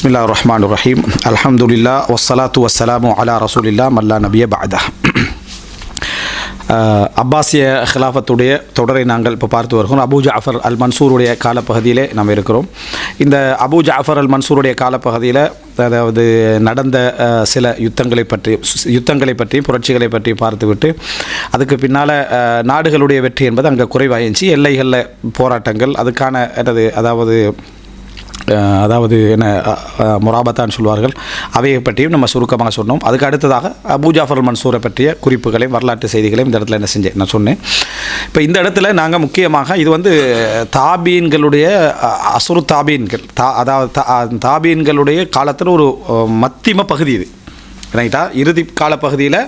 பிஸ்மில்லாஹிர் ரஹ்மானிர் ரஹீம். அல்ஹம்துலில்லாஹ் வஸ்ஸலாத்து வஸ்ஸலாமு அலா ரசூலில்லாஹ் மல்லா நபிய பஅதா. அப்பாசிய ஹிலாஃபத்துடைய தொடரை நாங்கள் இப்போ பார்த்து வருகிறோம். அபூ ஜஅஃபர் அல் மன்சூருடைய காலப்பகுதியிலே நாம் இருக்கிறோம். இந்த அபூ ஜஅஃபர் அல் மன்சூருடைய காலப்பகுதியில் அதாவது நடந்த சில யுத்தங்களை பற்றி புரட்சிகளை பற்றி பார்த்துவிட்டு அதுக்கு பின்னால் நாடுகளுடைய வெற்றி என்பது அங்கே குறைவாயிடுச்சு. எல்லைகளில் போராட்டங்கள் அதுக்கான அதாவது என்ன முராபத்தான்னு சொல்வார்கள், அவையை பற்றியும் நம்ம சுருக்கமாக சொன்னோம். அதுக்கு அடுத்ததாக அபூ ஜாஃபர் அல் மன்சூரை பற்றிய குறிப்புகளையும் வரலாற்று செய்திகளையும் இந்த இடத்துல நான் சொன்னேன். இப்போ இந்த இடத்துல நாங்கள் முக்கியமாக இது தாபீன்களுடைய அசுரு தாபீன்கள் அதாவது தாபீன்களுடைய காலத்தில் ஒரு மத்திம பகுதி இது ரைட்டா. இறுதி கால பகுதியில்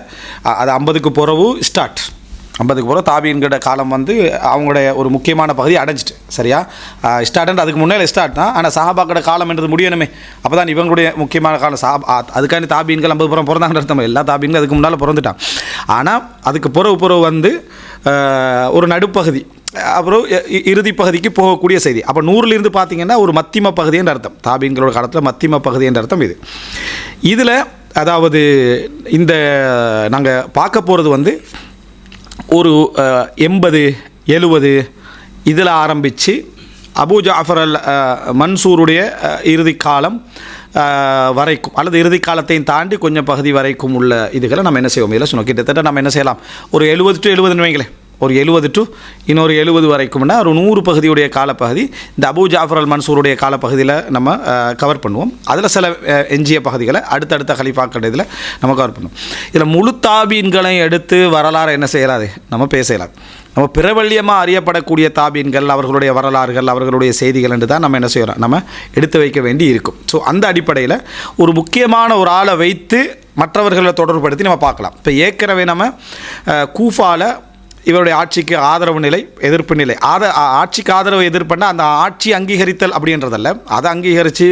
அது 50க்கு பிறகு ஸ்டார்ட். 50க்கு பிறகு தாபீன்கிற காலம் அவங்களுடைய ஒரு முக்கியமான பகுதி அடைஞ்சிட்டு சரியா. ஸ்டார்ட் அதுக்கு முன்னே ஸ்டார்ட் தான். ஆனால் சஹாபாக்கோட காலம் என்றது முடியணுமே. அப்போ தான் இவங்களுடைய முக்கியமான காலம். அதுக்காண்டி தாபீன்கள் 50 புறம் பிறந்தாங்க அர்த்தம். எல்லா தாபீன்களும் அதுக்கு முன்னால் பிறந்துட்டான். ஆனால் அதுக்கு பிறகு ஒரு நடுப்பகுதி, அப்புறம் இறுதி பகுதிக்கு போகக்கூடிய செய்தி. அப்போ 100லிருந்து பார்த்தீங்கன்னா ஒரு மத்திம பகுதி என்ற அர்த்தம். தாபீன்களோட காலத்தில் மத்திம பகுதி என்ற அர்த்தம் இது. இதில் அதாவது இந்த நாங்கள் பார்க்க போகிறது ஒரு 80-70 இதில் ஆரம்பித்து அபூ ஜாஃபர் அல் மன்சூருடைய இறுதி காலம் வரைக்கும் அல்லது இறுதி காலத்தையும் தாண்டி கொஞ்சம் பகுதி வரைக்கும் உள்ள இதுகளை நம்ம என்ன செய்வோம் இதில் சொன்னோம். கிட்டத்தட்ட நம்ம என்ன செய்யலாம், ஒரு 70 to 70 வைங்களேன். ஒரு 70 to இன்னொரு 70 வரைக்கும்னா ஒரு 100 பகுதியுடைய காலப்பகுதி இந்த அபூ ஜாஃபர் அல் மன்சூருடைய காலப்பகுதியில் நம்ம கவர் பண்ணுவோம். அதில் சில எஞ்சிய பகுதிகளை அடுத்தடுத்த ஹலீஃபாக்கள் இதில் நம்ம கவர் பண்ணுவோம். இதில் முழு தாபீன்களையும் எடுத்து வரலாறு என்ன செய்யலாது, நம்ம பேசலாம். நம்ம பிரபல்யமாக அறியப்படக்கூடிய தாபீன்கள், அவர்களுடைய வரலாறுகள், அவர்களுடைய செய்திகள் என்று தான் நம்ம என்ன செய்கிறோம், நம்ம எடுத்து வைக்க வேண்டி இருக்கும். ஸோ அந்த அடிப்படையில் ஒரு முக்கியமான ஒரு ஆளை வைத்து மற்றவர்களை தொடர்புபடுத்தி நம்ம பார்க்கலாம். இப்போ ஏற்கனவே நம்ம கூஃபாவில் இவருடைய ஆட்சிக்கு ஆதரவு நிலை, எதிர்ப்பு நிலை, ஆட்சிக்கு ஆதரவு எதிர்ப்புன்னா அந்த ஆட்சி அங்கீகரித்தல் அப்படின்றதல்ல. அதை அங்கீகரித்து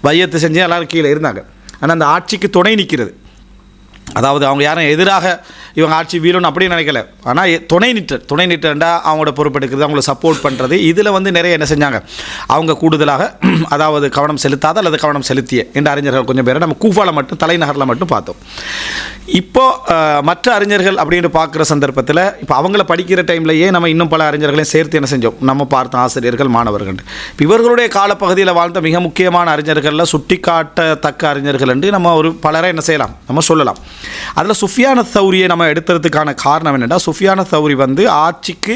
வையத்து செஞ்சு எல்லோரும் கீழே இருந்தாங்க. ஆனால் அந்த ஆட்சிக்கு துணை நிற்கிறது, அதாவது அவங்க யாரும் எதிராக இவங்க ஆட்சி வீழணும் அப்படின்னு நினைக்கல. ஆனால் துணை நிற்றா அவங்களோட பொறுப்பெடுக்கிறது, அவங்கள சப்போர்ட் பண்ணுறது, இதில் நிறைய என்ன செஞ்சாங்க, அவங்க கூடுதலாக அதாவது கவனம் செலுத்தாத அல்லது கவனம் செலுத்திய என்ற அறிஞர்கள் கொஞ்சம் பேரை நம்ம கூஃபாவில் மட்டும் தலைநகரில் மட்டும் பார்த்தோம். இப்போது மற்ற அறிஞர்கள் அப்படின்னு பார்க்குற சந்தர்ப்பத்தில் இப்போ அவங்கள படிக்கிற டைம்லையே நம்ம இன்னும் பல அறிஞர்களையும் சேர்த்து என்ன செஞ்சோம், நம்ம பார்த்த ஆசிரியர்கள், மாணவர்கள். இப்போ இவர்களுடைய காலப்பகுதியில் வாழ்ந்த மிக முக்கியமான அறிஞர்களில் சுட்டிக்காட்டத்தக்க அறிஞர்கள் என்று நம்ம ஒரு பலரை என்ன செய்யலாம், நம்ம சொல்லலாம். அதில் சுஃபியான் அத்-தௌரியை நம்ம எடுத்ததுக்கான காரணம் என்னென்னா, சுஃபியான் அத்-தௌரி ஆட்சிக்கு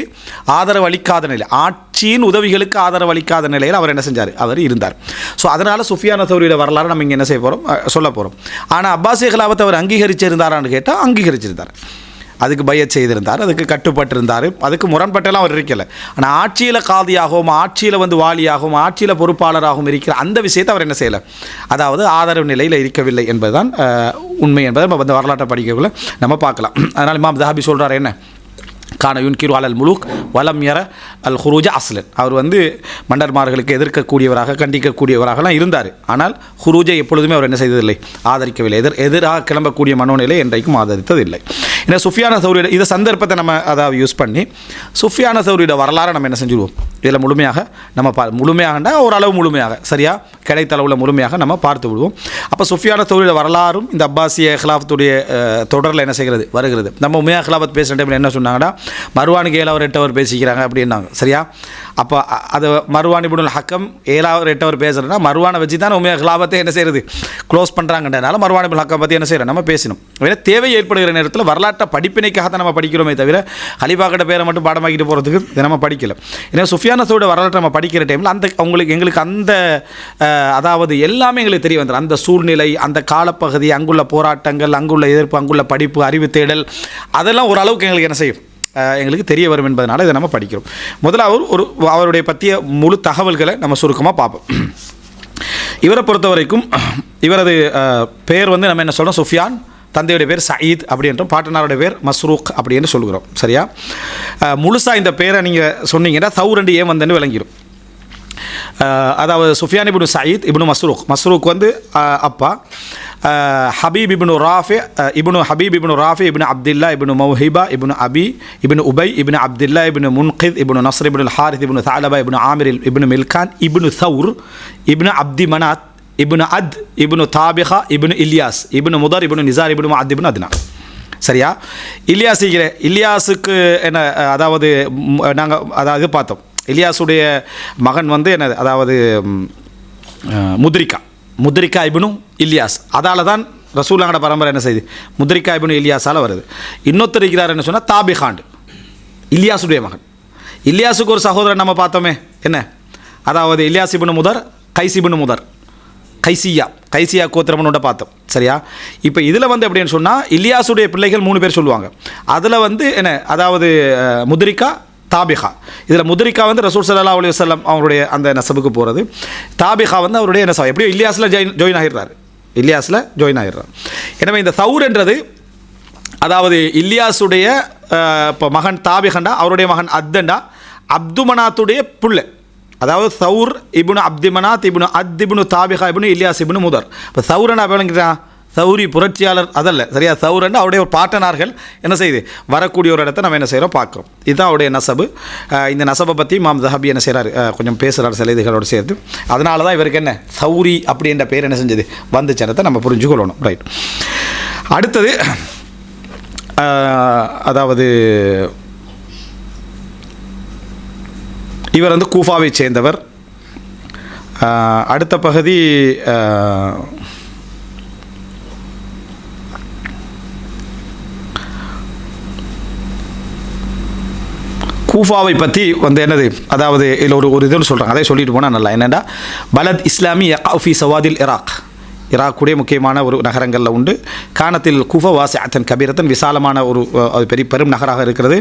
ஆதரவு அளிக்காத நிலை, ஆட்சியின் உதவிகளுக்கு ஆதரவு அளிக்காத நிலையில் அவர் என்ன செஞ்சார், அவர் இருந்தார். ஸோ அதனால் சுஃபியான் அத்-தௌரியோட வரலாறு நம்ம இங்கே என்ன செய்ய போகிறோம், சொல்ல போகிறோம். ஆனால் அப்பாசிய கிலாஃபத்தை அவர் அங்கீகரிச்சிருந்தாரான்னு கேட்டால் அங்கீகரிச்சிருந்தார். அதுக்கு பையத் செய்திருந்தார், அதுக்கு கட்டுப்பட்டிருந்தார், அதுக்கு முரண்பட்டெல்லாம் அவர் இருக்கலை. ஆனால் ஆட்சியில் காதியாகவும், ஆட்சியில் வாலியாகவும், ஆட்சியில் பொறுப்பாளராகவும் இருக்கிற அந்த விஷயத்தை அவர் என்ன செய்யலை, அதாவது ஆதரவு நிலையில் இருக்கவில்லை என்பதுதான் உண்மை என்பதை நம்ம வரலாற்றை படிக்கக்குள்ள நம்ம பார்க்கலாம். அதனால் இமாம் தஹாபி சொல்கிறார் என்ன, கான யுன்கிரு அலல் முலூக் வலம் யர அல் ஹுரூஜ அஸ்லன். அவர் மன்னர்மார்களுக்கு எதிர்க்கக்கூடியவராக, கண்டிக்கக்கூடியவராகலாம் இருந்தார். ஆனால் ஹுரூஜை எப்பொழுதுமே அவர் என்ன செய்ததில்லை, ஆதரிக்கவில்லை. எதிராக கிளம்பக்கூடிய மனோநிலை என்றைக்கும் ஆதரித்ததில்லை. ஏன்னா சுஃபியான் அத்-தௌரியோட இந்த சந்தர்ப்பத்தை நம்ம அதாவது யூஸ் பண்ணி சுஃபியான் அத்-தௌரியோட வரலாறை நம்ம என்ன செஞ்சுடுவோம், இதில் முழுமையாக நம்ம முழுமையாகண்டா ஓரளவு முழுமையாக சரியா கிடைத்தளவில் முழுமையாக நம்ம பார்த்து விடுவோம். அப்போ சுஃபியான் அத்-தௌரியோட வரலாறும் இந்த அப்பாசிய ஹிலாஃபத்துடைய தொடரில் என்ன செய்கிறது வருகிறது. நம்ம உமையா ஹிலாஃபத் பேசுகிற டைமில் என்ன சொன்னாங்கன்னா, மர்வானுக்கு 7 அவர் 8 அவர் பேசிக்கிறாங்க அப்படின்னாங்க சரியா. அப்போ அது மர்வான் இப்னுல் ஹக்கம் 7 அவர் 8 அவர் பேசுகிறேன்னா மர்வானை வச்சு தான் உமையா ஹிலாஃபத்தை என்ன செய்கிறது க்ளோஸ் பண்ணுறாங்கன்றனால மர்வான் இப்னுல் ஹக்கம் பற்றி என்ன செய்கிறோம் நம்ம பேசணும். ஏன்னா தேவை ஏற்படுகிற நேரத்தில் வரலாற்றை படிப்பினைக்காக தான் நம்ம படிக்கிறோமே தவிர ஹலீஃபாக்கிட்ட பேரை மட்டும் பாடமாக்கிட்டு போகிறதுக்கு இதை நம்ம படிக்கல. ஏன்னா சுஃபியான் அத்-தௌரியோட வரலாற்றை நம்ம படிக்கிற டைமில் எங்களுக்கு அந்த அதாவது எல்லாமே எங்களுக்கு தெரிய வந்துடும். அந்த சூழ்நிலை, அந்த காலப்பகுதி, அங்குள்ள போராட்டங்கள், அங்குள்ள எதிர்ப்பு, அங்குள்ள படிப்பு, அறிவு தேடல், அதெல்லாம் ஓரளவுக்கு எங்களுக்கு என்ன செய்யும், எங்களுக்கு தெரிய வரும் என்பதனால இதை நம்ம படிக்கிறோம். முதல்ல அவருடைய பற்றிய முழு தகவல்களை நம்ம சுருக்கமாக பார்ப்போம். இவரை பொறுத்த வரைக்கும் இவரது பெயர் நம்ம என்ன சொல்கிறோம், சுஃபியான். தந்தையுடைய பேர் சயீத் அப்படின்றோம், பாட்டனாருடைய பேர் மஸ்ரூக் அப்படின்னு சொல்கிறோம் சரியா. முழுசாக இந்த பேரை நீங்கள் சொன்னீங்கன்னா தௌர் ஏன் வந்தேன்னு விளங்கிடும். அதாவது சுஃபியான் இப்னு சயீத் இப்னு மஸ்ரூக் அப்பா, ஹபீப் இப்னு ராஃபி இப்னு அப்துல்லா இப்னு மௌஹிபா இப்னு அபி இப்னு உபை இப்னு அப்துல்லா இப்னு முன்கித் இப்னு நஸ்ர் இப்னு ஹாரித் இப்னு தாலபா இப்னு ஆமிர் இப்னு மில்கான் இப்னு தௌர் இப்னு அப்தி மனாத் இப்னு அத் இப்னு தாபிகா இப்னு இல்யாஸ் இப்னு முதர் இப்னு நிசார் இப்னு முஅத் இப்னு அத்னா. சரியா? இல்யாஸுக்கு என்ன, அதாவது நாங்கள் அதாவது பார்த்தோம், இல்யாஸுடைய மகன் வந்து என்னது, அதாவது முத்ரிகா இப்னு இல்யாஸ். அதால் தான் ரசூலுல்லாஹ்வோட பரம்பரை என்ன செய்யுது, முத்ரிகா இப்னு இல்யாஸால் வருது. இன்னொருத்தர் இருக்கிறார் என்ன சொன்னால் தாபிகாண்டு, இல்யாஸுடைய மகன். இல்யாஸுக்கு ஒரு சகோதரன் நம்ம பார்த்தோமே என்ன, அதாவது இல்யாஸ் இப்னு முதர், கைஸ் இப்னு முதர், கைசியா கோத்திரம்னு பார்த்தோம். சரியா? இப்போ இதில் வந்து எப்படின்னு சொன்னால் இல்யாஸுடைய பிள்ளைகள் 3 பேர் சொல்லுவாங்க. அதில் வந்து என்ன, அதாவது முத்ரிகா தாபிகா. இதில் முத்ரிகா வந்து ரசூல் ஸல்லல்லாஹு அலைஹி வஸல்லம் அவருடைய அந்த நசபுக்கு போகிறது. தாபிகா வந்து அவருடைய நசப் எப்படியோ இல்யாஸில் ஜாயின் ஆகிடுறார். எனவே இந்த சௌர் என்றது, அதாவது இல்யாஸுடைய இப்போ மகன் தாபிகண்டா, அவருடைய மகன் அத்தண்டா, அப்துமனாத்துடைய புள்ளை, அதாவது சௌர் இப்னு அப்துமனாத் இப்னு அத் இப்னு தாபிகா இப்னு இல்யாஸ் இப்னு முதர். இப்போ சௌரனா விளங்கிட்டான், சௌரி புரட்சியாளர் அதல்ல. சரியா? சௌரன் அவருடைய ஒரு பாட்டனார்கள் என்ன செய்யுது, வரக்கூடிய ஒரு இடத்த நம்ம என்ன செய்கிறோம் பார்க்குறோம். இதுதான் அவருடைய நசபு. இந்த நசபை பற்றி இமாம் ஸஹாபி என்ன செய்கிறார், கொஞ்சம் பேசுகிறார் சில இதுகளோடு சேர்த்து. அதனால தான் இவருக்கு என்ன சௌரி அப்படின்ற பேர் என்ன செஞ்சது வந்துச்சனத்தை நம்ம புரிஞ்சுக்கொள்ளணும். ரைட். அடுத்தது அதாவது இவர் வந்து கூஃபாவை சேர்ந்தவர். அடுத்த பகுதி கூஃபாவை பற்றி வந்து என்னது, அதாவது இதில் ஒரு இதுன்னு சொல்கிறாங்க, அதை சொல்லிட்டு போனால் நல்லா. என்னென்னா பலத் இஸ்லாமி யக்ஃபி சவாதில் ஈராக்குடைய முக்கியமான ஒரு நகரங்களில் உண்டு. கானத்தில் கூஃபா வாசிஅத்தன் கபீரத்தன், விசாலமான ஒரு பெரிய பெரும் நகராக இருக்கிறது.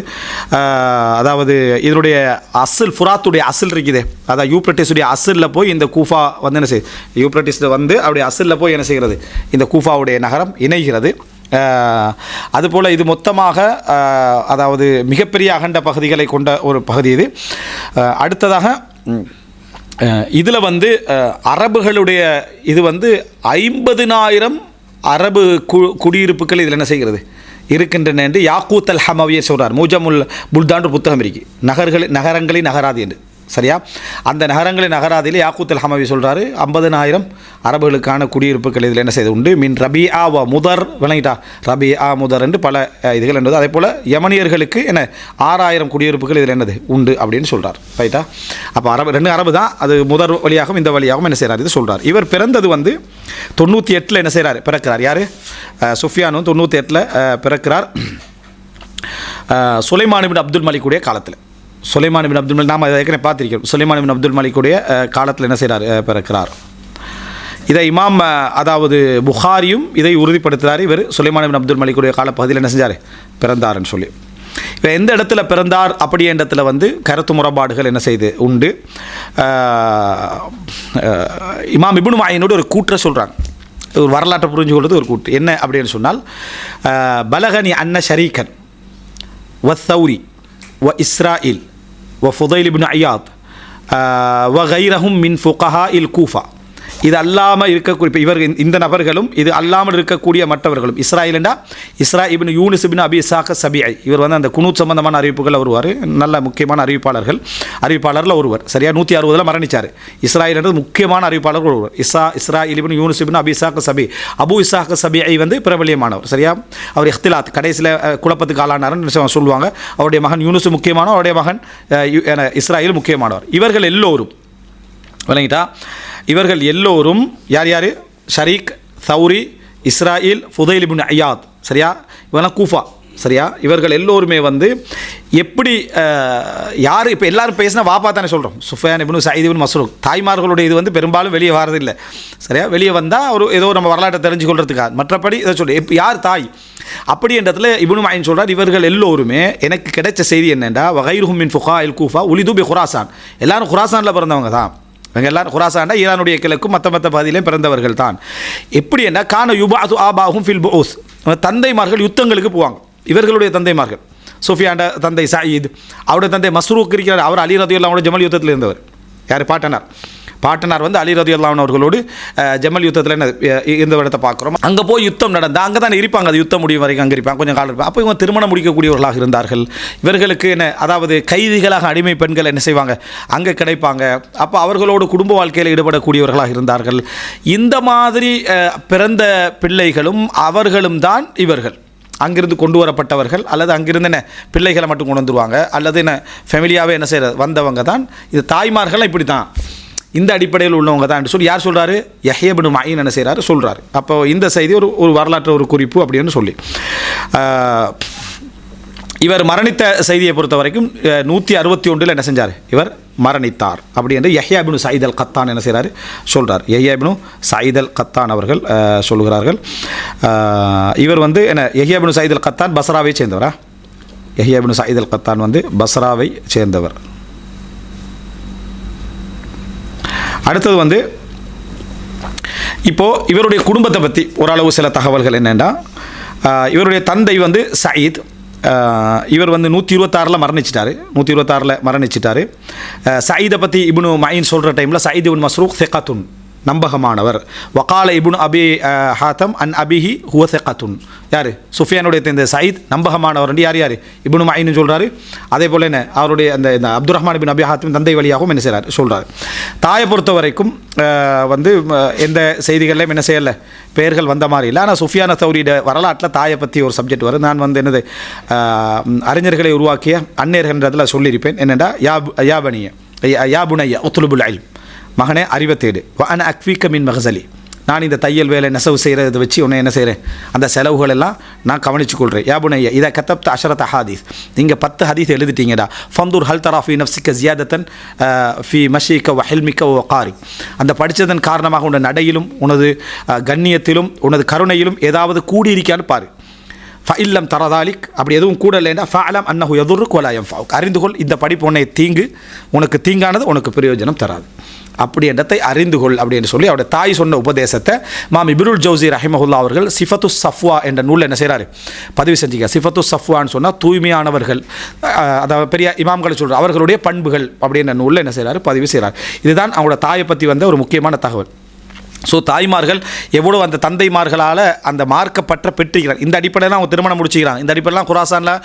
அதாவது இதனுடைய அசில், ஃபுராத்துடைய அசில் இருக்குது, அதாவது யூப்ரட்டிஸுடைய அசிலில் போய் இந்த கூஃபா வந்து என்ன செய்யுது, யூப்ரட்டிஸில் வந்து அவருடைய அசிலில் போய் என்ன செய்கிறது, இந்த கூஃபாவுடைய நகரம் இணைகிறது. அதுபோல் இது மொத்தமாக அதாவது மிகப்பெரிய அகண்ட பகுதிகளை கொண்ட ஒரு பகுதி இது. அடுத்ததாக இதில் வந்து அரபுகளுடைய இது வந்து 50,000 அரபு குடியிருப்புகள் இதில் என்ன செய்கிறது இருக்கின்றன என்று யாக்கூத் அல் ஹமவியை சொல்கிறார். மூஜமுல் புல்தான் புத்தகம் இருக்கு, நகரங்களின் நகராதி என்று. சரியா? அந்த நகரங்களின் நகராதியில் யாக்கூத் அல் ஹமவி சொல்கிறாரு 50,000 அரபுகளுக்கான குடியிருப்புகள் இதில் என்ன செய்து உண்டு. மின் ரபிஆ வ முதர், விளங்கிட்டா, ரபிஆ முதர் என்று பல இதுகள் என்பது. அதே போல் யமனியர்களுக்கு என்ன 6,000 குடியிருப்புகள் இதில் என்னது உண்டு அப்படின்னு சொல்கிறார். ரைட்டா? அப்போ ரெண்டு அரபு தான், அது முதல் வழியாகவும் இந்த வழியாகவும் என்ன செய்கிறார் இது சொல்கிறார். இவர் பிறந்தது வந்து 98 என்ன செய்கிறார், பிறக்கிறார். யார்? சுஃபியானும் 98 பிறக்கிறார். சுலைமான் இப்னு அப்துல் மலிக்குடைய காலத்தில். சுலைமான் இப்னு அப்துல் மலிக் நாம் அதை ஏற்கனவே பார்த்திருக்கிறோம். சுலைமான் இப்னு அப்துல் மலிக்குடைய காலத்தில் என்ன செய்கிறார், பிறக்கிறார். இதை இமாம் அதாவது புகாரியும் இதை உறுதிப்படுத்துகிறார். இவர் சுலைமான் இப்னு அப்துல் மலிக்குடைய காலப்பகுதியில் என்ன செஞ்சார், பிறந்தார்னு சொல்லி. இப்போ எந்த இடத்துல பிறந்தார் அப்படி இடத்துல வந்து கருத்து முறைப்பாடுகள் என்ன செய்து உண்டு. இமாம் இப்னு மாயினோடு ஒரு கூற்றை சொல்கிறாங்க, ஒரு வரலாற்றை புரிஞ்சு கொள்வது ஒரு கூற்று. என்ன அப்படின்னு சொன்னால், பலகனி அன்ன ஷரீகன் வ சௌரி வ இஸ்ராயில் வ ஃபுதைல் இப்னு ஐயாத் வ கைரஹும் மின் ஃபுகஹா இல் கூஃபா. இது அல்லாமல் இருக்கக்கூடிய இவர் இந்த நபர்களும் இது அல்லாமல் இருக்கக்கூடிய மற்றவர்களும். இஸ்ராயில்ண்டா இஸ்ரா இப்னு யூனிஸ் இப்னு அபி இஸ்ஹாக் சபிஐ, இவர் வந்து அந்த குனூத் சம்பந்தமான அறிவிப்புகள் வருவார். நல்ல முக்கியமான அறிவிப்பாளரில் ஒருவர். சரியா? 160 மரணிச்சார். இஸ்ராயில்ன்றது முக்கியமான அறிவிப்பாளர்கள் ஒருவர். இஸ்ராயில் இப்னு யூனிஸ் இப்னு அபி இஸ்ஹாக் சபி, அபு இஸ்ஹாக் சபிஐ வந்து பிரபலியமானவர். சரியா? அவர் இஹ்திலாத் கடைசியில் குழப்பத்துக்கு ஆளானார்னு சொல்லுவாங்க. அவருடைய மகன் யூனுஸ் முக்கியமானவர், அவருடைய மகன் இஸ்ராயில் முக்கியமானவர். இவர்கள் எல்லோரும் விளங்கிட்டா, இவர்கள் எல்லோரும் யார் யார், ஷரீக், சௌரி, இஸ்ராயில், ஃபுதைல் இப்னு ஐயாத். சரியா? இவெல்லாம் கூஃபா. சரியா? இவர்கள் எல்லோருமே வந்து எப்படி யார் இப்போ எல்லாரும் பேசினா வாப்பா தானே சொல்கிறோம். சுஃபியான் இப்னு சயீத் இப்னு மஸ்ரூக் தாய்மார்களுடைய இது வந்து பெரும்பாலும் வெளியே வரதில்லை. சரியா? வெளியே வந்தால் ஒரு ஏதோ நம்ம வரலாற்றை தெரிஞ்சு கொள்றதுக்காக, மற்றபடி இதை சொல்லி யார் தாய் அப்படி என்றதில் இப்னு மாயின் சொல்கிறார், இவர்கள் எல்லோருமே எனக்கு கிடைச்ச செய்தி என்னென்னா வகைருஹும் மின் ஃபுகா இல் கூஃபா உலிது பி குராசான். எல்லாரும் குராசானில் பிறந்தவங்க தான். இவங்க எல்லாரும் குராசாண்டா ஈரானுடைய கிழக்கும் மற்ற பகுதியிலையும் பிறந்தவர்கள் தான். எப்படி என்ன கான யுபாது ஆபாஹும் ஃபில் புஊஸ், தந்தைமார்கள் யுத்தங்களுக்கு போவாங்க. இவர்களுடைய தந்தைமார்கள், சுஃபியாண்ட தந்தை சயீத், அவருடைய தந்தை மஸ்ரூக் இருக்கிறார், அவர் அலி ரதியுல்லாஹு அன்ஹு ஜமல் யுத்தத்தில் இருந்தவர். யார்? பாட்டனார். பாட்டனார் வந்து அலி ரலியல்லாஹு அன்ஹு அவர்களோடு ஜமல் யுத்தத்தில் என்ன இந்த இடத்தை பார்க்குறோம். அங்கே போய் யுத்தம் நடந்தால் அங்கே தான் இருப்பாங்க, அது யுத்தம் முடியும் வரைக்கும் அங்கே இருப்பாங்க, கொஞ்சம் காலம் இருப்பாங்க. அப்போ இவங்க திருமணம் முடிக்கக்கூடியவர்களாக இருந்தார்கள். இவர்களுக்கு என்ன, அதாவது கைதிகளாக அடிமை பெண்கள் என்ன செய்வாங்க, அங்கே கிடைப்பாங்க. அப்போ அவர்களோடு குடும்ப வாழ்க்கையில் ஈடுபடக்கூடியவர்களாக இருந்தார்கள். இந்த மாதிரி பிறந்த பிள்ளைகளும் அவர்களும் தான் இவர்கள். அங்கிருந்து கொண்டு வரப்பட்டவர்கள் அல்லது அங்கிருந்து என்ன பிள்ளைகளை மட்டும் கொண்டு வந்துருவாங்க அல்லது என்ன ஃபேமிலியாகவே என்ன செய்கிறது வந்தவங்க தான். இது தாய்மார்கள்லாம் இப்படி தான், இந்த அடிப்படையில் உள்ளவங்க தான் சொல்லி யார் சொல்கிறாரு, யஹ்யா இப்னு மஈன் என்ன செய்கிறாரு சொல்கிறாரு. அப்போ இந்த செய்தி ஒரு வரலாற்று ஒரு குறிப்பு அப்படின்னு சொல்லி இவர் மரணித்த செய்தியை பொறுத்த வரைக்கும் 161 என்ன செஞ்சார், இவர் மரணித்தார் அப்படி என்று யஹ்யா இப்னு சயீத் அல் கத்தான் என்ன செய்கிறார் சொல்கிறார். யஹ்யா இப்னு சயீத் அல் கத்தான் அவர்கள் சொல்கிறார்கள். இவர் வந்து என்ன, யஹ்யா இப்னு சயீத் அல் கத்தான் பஸ்ராவை சேர்ந்தவரா? யஹ்யா இப்னு சயீத் அல் கத்தான் வந்து பஸ்ராவை சேர்ந்தவர். அடுத்தது வந்து இப்போது இவருடைய குடும்பத்தை பற்றி ஓரளவு சில தகவல்கள் என்னென்னா, இவருடைய தந்தை வந்து சயீத், இவர் வந்து 126 மரணிச்சிட்டார். 126 மரணிச்சிட்டார். சயீதை பற்றி இப்னு மஈன் சொல்கிற டைமில் சயீத் இப்னு மஸ்ரூக் சிகத்துன், நம்பகமானவர். வகால இப்னு அபி ஹாத்தம் அன் அபிஹி ஹுவ சிகத்துன், யார், சுஃபியானுடைய இந்த சயீத் நம்பகமானவர் என்று யார் இப்னு மஈன் சொல்கிறாரு. அதே போல் என்ன அவருடைய அந்த அப்துல் ரஹ்மான் இப்னு அபி ஹாத்தம் தந்தை வழியாகவும் என்ன செய்கிறார் சொல்கிறார். தாயை பொறுத்த வரைக்கும் வந்து எந்த செய்திகள்லையும் என்ன செய்யலை, பெயர்கள் வந்த மாதிரி இல்லை. ஆனால் சுஃபியான தௌரியோட வரலாற்றில் தாயை பற்றி ஒரு சப்ஜெக்ட் வரும். நான் வந்து என்னது அறிஞர்களை உருவாக்கிய அந்நேர்கள்ன்றதில் சொல்லியிருப்பேன். என்னென்னா யாபனிய யாபுனைய உத்லுபுல் இல்ம், மகனே அறிவை தேடு. வஅன அக்ஃபீக மின் மகசலி, நான் இந்த தையல் வேலை நெசவு செய்கிறத வச்சு உன்னை என்ன செய்கிறேன், அந்த செலவுகள் எல்லாம் நான் கவனிச்சு கொள்கிறேன். யாபுனைய இதை கத்தப்த அஷரத் ஹதீஸ், நீங்கள் 10 ஹதீஸ் எழுதிட்டீங்கடா. ஃபந்தூர் ஹல் தரா ஃபி நஃப்ஸிக ஜியாதத்தன் ஃபி மஷீக வ ஹில்மிக வ வகாரி, அந்த படித்ததன் காரணமாக உனது நடையிலும் உனது கண்ணியத்திலும் உனது கருணையிலும் ஏதாவது கூடியிருக்கான்னு பாரு. ஃபஇல்லம் தரதாலிக், அப்படி எதுவும் கூட இல்லைன்னா ஃபஅலம் அன்னஹு யதுர்ருக் வலா யன்ஃபஉக், அறிந்துகொள் இந்த படிப்பு உன்னை உனக்கு தீங்கானது, உனக்கு பிரயோஜனம் தராது, அப்படி என்றதை அறிந்து கொள் அப்படின்னு சொல்லி அவருடைய தாய் சொன்ன உபதேசத்தை இமாம் இப்னுல் ஜௌசி ரஹிமஹுல்லா அவர்கள் சிஃபத்து சஃப்வா என்ற நூலில் என்ன செய்கிறாரு பதிவு செஞ்சுக்க. சிஃபத்து சஃப்வான்னு சொன்னால் தூய்மையானவர்கள், அதாவது பெரிய இமாம்களை சொல்கிறார் அவர்களுடைய பண்புகள் அப்படின்ற நூலில் என்ன செய்கிறாரு பதிவு செய்கிறார். இதுதான் அவங்களோட தாயை பற்றி வந்த ஒரு முக்கியமான தகவல். ஸோ தாய்மார்கள் எவ்வளோ அந்த தந்தைமார்களால் அந்த மார்க்கப்பற்ற பெற்றுக்கிறார். இந்த அடிப்படையில் அவங்க திருமணம் முடிச்சுக்கிறாங்க. இந்த அடிப்படையெல்லாம் குராசானில்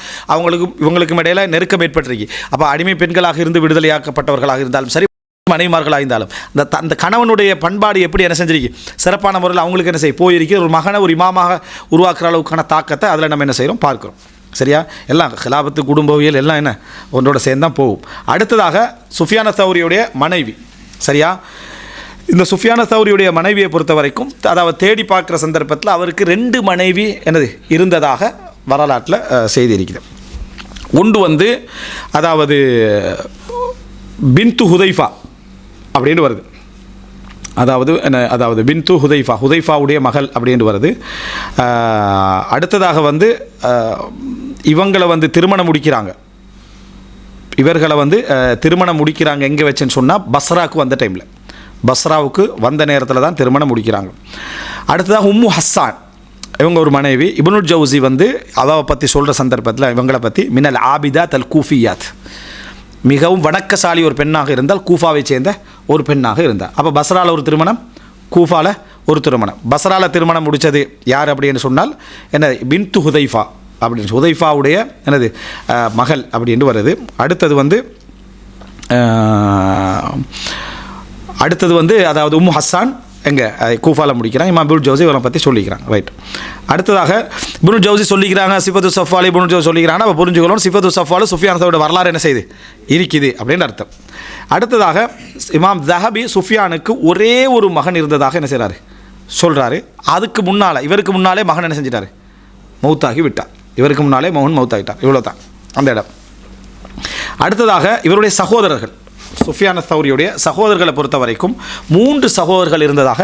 இவங்களுக்கும் இடையில நெருக்கம் ஏற்பட்டிருக்கு. அப்போ அடிமை பெண்களாக இருந்து விடுதலையாக்கப்பட்டவர்களாக இருந்தாலும் சரி, மனைவிமார்களாக இருந்தாலும் அந்த கணவனுடைய பண்பாடு எப்படி என்ன செஞ்சிருக்கு, சிறப்பான முறையில் அவங்களுக்கு என்ன செய்ய போயிருக்க, ஒரு மகனை ஒரு இமாமாக உருவாக்குற அளவுக்கான தாக்கத்தை அதில் நம்ம என்ன செய்கிறோம் பார்க்குறோம். சரியா, எல்லாம் ஹிலாபத்து குடும்பவியல் எல்லாம் என்ன ஒன்றோட சேர்ந்து தான் போகும். அடுத்ததாக சுஃபியான தௌரியுடைய மனைவி. சரியா, இந்த சுஃபியான தௌரியுடைய மனைவியை பொறுத்த வரைக்கும், அதாவது தேடி பார்க்குற சந்தர்ப்பத்தில் அவருக்கு 2 மனைவி என்னது இருந்ததாக வரலாற்றில் செய்தி இருக்கிறது. ஒன்று வந்து அதாவது பின்து ஹுதைஃபா அப்படின்னு வருது. அதாவது பின்து ஹுதைஃபாவுடைய மகள் அப்படின்னு வருது. அடுத்ததாக வந்து இவங்களை வந்து திருமணம் முடிக்கிறாங்க. இவர்களை வந்து திருமணம் முடிக்கிறாங்க எங்கே வச்சுன்னு சொன்னால் பஸ்ராவுக்கு வந்த டைமில், பஸ்ராவுக்கு வந்த நேரத்தில் தான் திருமணம் முடிக்கிறாங்க. அடுத்ததாக உம்மு ஹஸ்ஸான், இவங்க ஒரு மனைவி. இப்னுல் ஜௌசி வந்து அவாவை பற்றி சொல்கிற சந்தர்ப்பத்தில் இவங்களை பற்றி மினல் ஆபிதாத் அல் கூஃபியாத், மிகவும் வணக்கசாலி ஒரு பெண்ணாக இருந்தால், கூஃபாவை சேர்ந்த ஒரு பெண்ணாக இருந்தால். அப்போ பஸ்ராவில் ஒரு திருமணம், கூஃபாவில் ஒரு திருமணம். பஸ்ராவில் திருமணம் முடித்தது யார் அப்படின்னு சொன்னால் என்ன, பின்து ஹுதைஃபா அப்படின்னு, ஹுதைஃபாவுடைய என்னது மகள் அப்படின்னு வருது. அடுத்தது வந்து அதாவது உம்மு ஹஸ்ஸான் எங்கே கூஃபாவில் முடிக்கிறாங்க. இமாம் இப்னுல் ஜௌசி இவரை பற்றி சொல்லிக்கிறாங்க. ரைட். அடுத்ததாக இப்னுல் ஜௌசி சொல்லிக்கிறாங்க சிஃபத்து சஃப்வாலி இப்னுல் ஜௌசி சொல்லிக்கிறாங்க. அப்போ புரிஞ்சுக்கணும் சிஃபத்து சஃப்வாலு சுஃபியான் தௌரியோட வரலாறு என்ன செய்யுது இருக்குது அப்படின்னு அர்த்தம். அடுத்ததாக இமாம் ஸஹபி சுஃபியானுக்கு ஒரே ஒரு மகன் இருந்ததாக என்ன செய்கிறாரு சொல்கிறாரு. அதுக்கு முன்னால் இவருக்கு முன்னாலே மகன் என்ன செஞ்சிட்டார், மௌத்தாகி விட்டார். இவருக்கு முன்னாலே மகன் மௌத்தாகிட்டார். இவ்வளோ தான் அந்த இடம். அடுத்ததாக இவருடைய சகோதரர்கள், சுஃபியான தௌரியுடைய சகோதரர்களை பொறுத்த வரைக்கும் 3 சகோதரர்கள் இருந்ததாக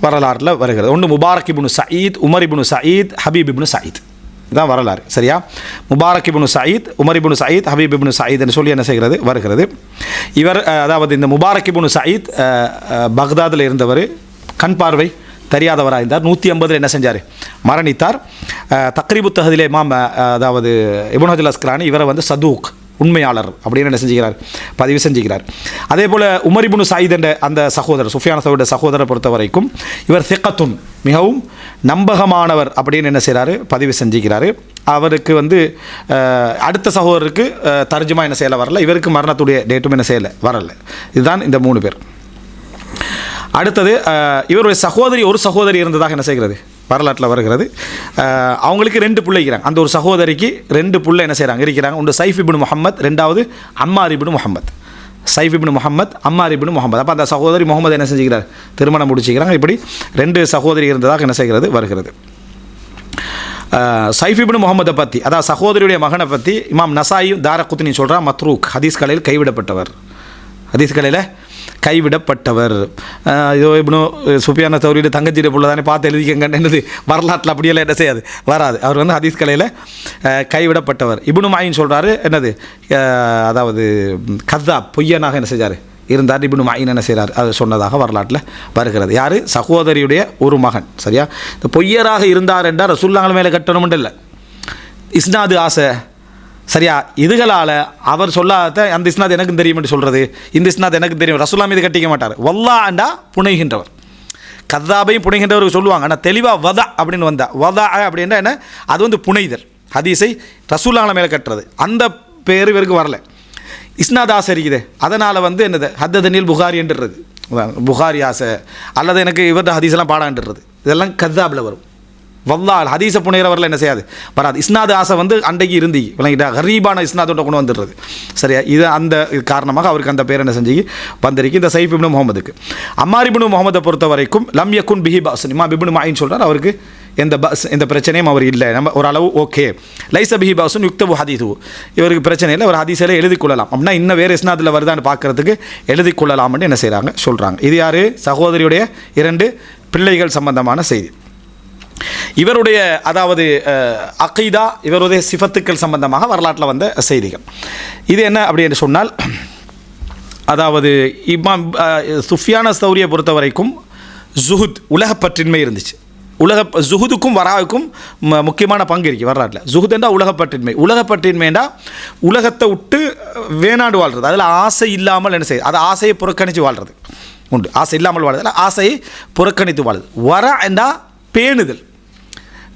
வரலாறில் வருகிறது. ஒன்று முபாரக் இப்னு சயீத், உமர் இப்னு சயீத், ஹபீப் இப்னு சயீத். இதுதான் வரலாறு. சரியா, முபாரக் இப்னு சயீத், உமர் இப்னு சயீத், ஹபீப் இப்னு சயீத் என்று சொல்லி என்ன செய்கிறது வருகிறது. இவர் அதாவது இந்த முபாரக் இப்னு சயீத் பக்தாதில் இருந்தவர், கண் பார்வை தெரியாதவராக இருந்தார். 150 என்ன செஞ்சார், மரணித்தார். தக்ரீபு தஹதிலே இமாம் அதாவது இப்னு ஹஜர் அஸ்கலானி இவரை வந்து சதூக், உண்மையாளர் அப்படின்னு என்ன செஞ்சுக்கிறார், பதிவு செஞ்சுக்கிறார். அதே போல் உமர் இப்னு சயீத் என்ற அந்த சகோதரர், சுஃபியான் சௌரியுடைய சகோதரரை பொறுத்த வரைக்கும் இவர் சிக்கத்துன், மிகவும் நம்பகமானவர் அப்படின்னு என்ன செய்கிறாரு, பதிவு செஞ்சுக்கிறாரு. அவருக்கு அடுத்த சகோதரருக்கு தர்ஜுமா என்ன செய்யலை, வரல. இவருக்கு மரணத்துடைய டேட்டும் என்ன செய்யலை, வரல. இதுதான் இந்த 3 பேர். அடுத்தது இவருடைய சகோதரி, ஒரு சகோதரி இருந்ததாக என்ன செய்கிறது, வரலாற்றில் வருகிறது. அவங்களுக்கு 2 பிள்ளை இருக்கிறாங்க. அந்த ஒரு சகோதரிக்கு 2 பிள்ளை என்ன செய்கிறாங்க, இருக்கிறாங்க. ஒன்று சைஃப் இப்னு முஹம்மத், 2வது அம்மார் இப்னு முஹம்மத். சைஃப் இப்னு முஹம்மத், அம்மார் இப்னு முஹம்மத். அப்போ அந்த சகோதரி முகமது என்ன செஞ்சுக்கிறார், திருமணம் முடிச்சுக்கிறாங்க. இப்படி 2 சகோதரி இருந்ததாக என்ன செய்கிறது, வருகிறது. சைஃப் இப்னு முஹம்மதை பற்றி, அதாவது சகோதரியுடைய மகனை பற்றி இமாம் நசாயி தாரகுத்னி சொல்கிறார், மத்ரூக், ஹதீஸ் கலையில் கைவிடப்பட்டவர். ஹதீஸ் கலையில் கைவிடப்பட்டவர். இதோ இப்னு சுஃபியான் தௌரியோட தங்கச்சிയുടെ புள்ள தானே பார்த்து எழுதிக்கங்கன்னு என்னது, வரலாற்றில் அப்படியெல்லாம் என்ன செய்யாது, வராது. அவர் ஹதீஸ் கலையில் கைவிடப்பட்டவர். இப்னு மாயின் சொல்கிறாரு என்னது, அதாவது கத்தாப், பொய்யனாக என்ன செஞ்சார் இருந்தார். இப்னு மாயின் என்ன செய்கிறார், அது சொன்னதாக வரலாற்றில் வருகிறது. யார், சகோதரியுடைய ஒரு மகன். சரியா, இந்த பொய்யராக இருந்தார் என்றால் ரசூலுல்லாஹ் மேலே கட்டணும்னு இல்லை, இஸ்னாது ஆசை. சரியா, இதுகளால் அவர் சொல்லாத அந்த இஸ்னாத் எனக்கு தெரியும் என்று சொல்கிறது, இந்த இஸ்னாத் எனக்கு தெரியும், ரசூலுல்லாஹ் மீது கட்டிக்க மாட்டார். வல்லாண்டா புனைகின்றவர், கத்தாபையும் புனைகின்றவருக்கு சொல்லுவாங்க. ஆனால் தெளிவாக வதா அப்படின்னு வந்தா, வதா அப்படின்னா என்ன, அது புனைதல், ஹதீஸை ரசூலுல்லாஹ் மேலே கட்டுறது. அந்த பேர் இவருக்கு வரல. இஸ்னாத் ஆசை இருக்குது, அதனால் என்னது ஹத்ததனில் புகாரி என்றுறது, புகாரி ஆசை, அல்லது எனக்கு இவர்கிட்ட ஹதீஸெல்லாம் பாடான்றது, இதெல்லாம் கத்தாபில் வரும். வல்லால் ஹதீஸை புனைகிறவரில் என்ன செய்யாது, வராது. இஸ்னாத் ஆசை அன்றைக்கு இருந்தி விளங்கிட்டா, கரீபான இஸ்னாத்தோட கொண்டு வந்துடுறது. சரியா, இது அந்த காரணமாக அவருக்கு அந்த பேர் என்ன செஞ்சு வந்திருக்கு. இந்த சைஃப் இப்னு முஹம்மதுக்கு. அம்மார் இப்னு முஹம்மதை பொறுத்த வரைக்கும் லம் யகுன் பிஹி பஅஸ், இமாம் இப்னு மாயின் சொல்கிறார், அவருக்கு எந்த பிரச்சனையும் அவர் இல்லை, நம்ம ஓரளவு ஓகே. லைஸ பிஹி பஅஸுன் யுக்தபு ஹதீஸு, இவருக்கு பிரச்சனை இல்லை, ஒரு ஹதீஸில் எழுதி கொள்ளலாம். அப்படின்னா இன்னும் வேறு இஸ்னாத்தில் வருதான்னு பார்க்குறதுக்கு எழுதி கொள்ளலாம்னு என்ன செய்கிறாங்க, சொல்கிறாங்க. இது யார், சகோதரியுடைய 2 பிள்ளைகள் சம்பந்தமான செய்தி. இவருடைய அதாவது அகீதா, இவருடைய சிஃபத்துக்கள் சம்பந்தமாக வரலாற்றில் வந்த செய்திகள். இது என்ன அப்படி என்று சொன்னால், அதாவது இமாம் சுஃபியான் சௌரியை பொறுத்த வரைக்கும் ஜுஹுத், உலகப்பற்றின்மை இருந்துச்சு. ஜுஹுதுக்கும் வராவுக்கும் முக்கியமான பங்கு இருக்குது வரலாற்றில். ஜுஹுத் என்றால் உலகப்பற்றின்மை. உலகப்பற்றின்மைண்டா உலகத்தை விட்டு வேணாண்டு வாழ்கிறது, அதில் ஆசை இல்லாமல் என்ன செய்யுது, அது ஆசையை புறக்கணித்து வாழ்கிறது உண்டு. ஆசை இல்லாமல் வாழ்றதில்ல, ஆசையை புறக்கணித்து வாழ்றது. வர என்றால் பேணுதல்.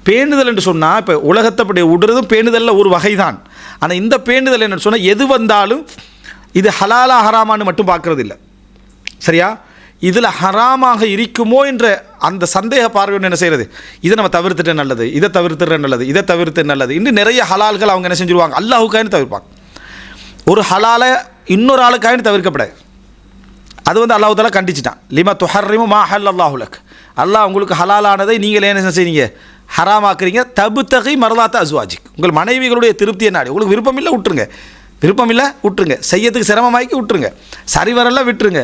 பேணுதல் என்று சொன்னால், இப்போ உலகத்தை அப்படி விடுறதும் பேணுதலில் ஒரு வகை தான். ஆனால் இந்த பேணுதல் என்ன சொன்னால், எது வந்தாலும் இது ஹலாலா ஹராமான்னு மட்டும் பார்க்குறது இல்லை. சரியா, இதில் ஹராமாக இருக்குமோ என்ற அந்த சந்தேக பார்வையோடு என்ன செய்கிறது, இதை நம்ம தவிர்த்துட்டு நல்லது, இதை தவிர்த்துற நல்லது, இதை தவிர்த்து நல்லது. இன்னும் நிறைய ஹலால்கள் அவங்க என்ன செஞ்சுருவாங்க, அல்லாஹுக்காயின்னு தவிர்ப்பாங்க. ஒரு ஹலாலை இன்னொரு ஆளுக்காயின்னு தவிர்க்கப்படாது. அது அல்லாஹ் தஆலா கண்டிச்சிட்டான். லிமா துஹர்ரிமு மா ஹல்லல்லாஹு லக், அல்லாஹ் உங்களுக்கு ஹலாலானதை நீங்கள் என்ன செய்றீங்க, ஹராமாக்குறீங்க. தபுத்தகி மர்லாத்த அஸ்வாஜிக், உங்கள் மனைவிகளுடைய திருப்தியை நாடி. உங்களுக்கு விருப்பம் இல்லை விட்டுருங்க, விருப்பம் இல்லை விட்டுருங்க, செய்யறதுக்கு சிரமமாக்கி விட்டுருங்க, சரி வரலாம் விட்டுருங்க.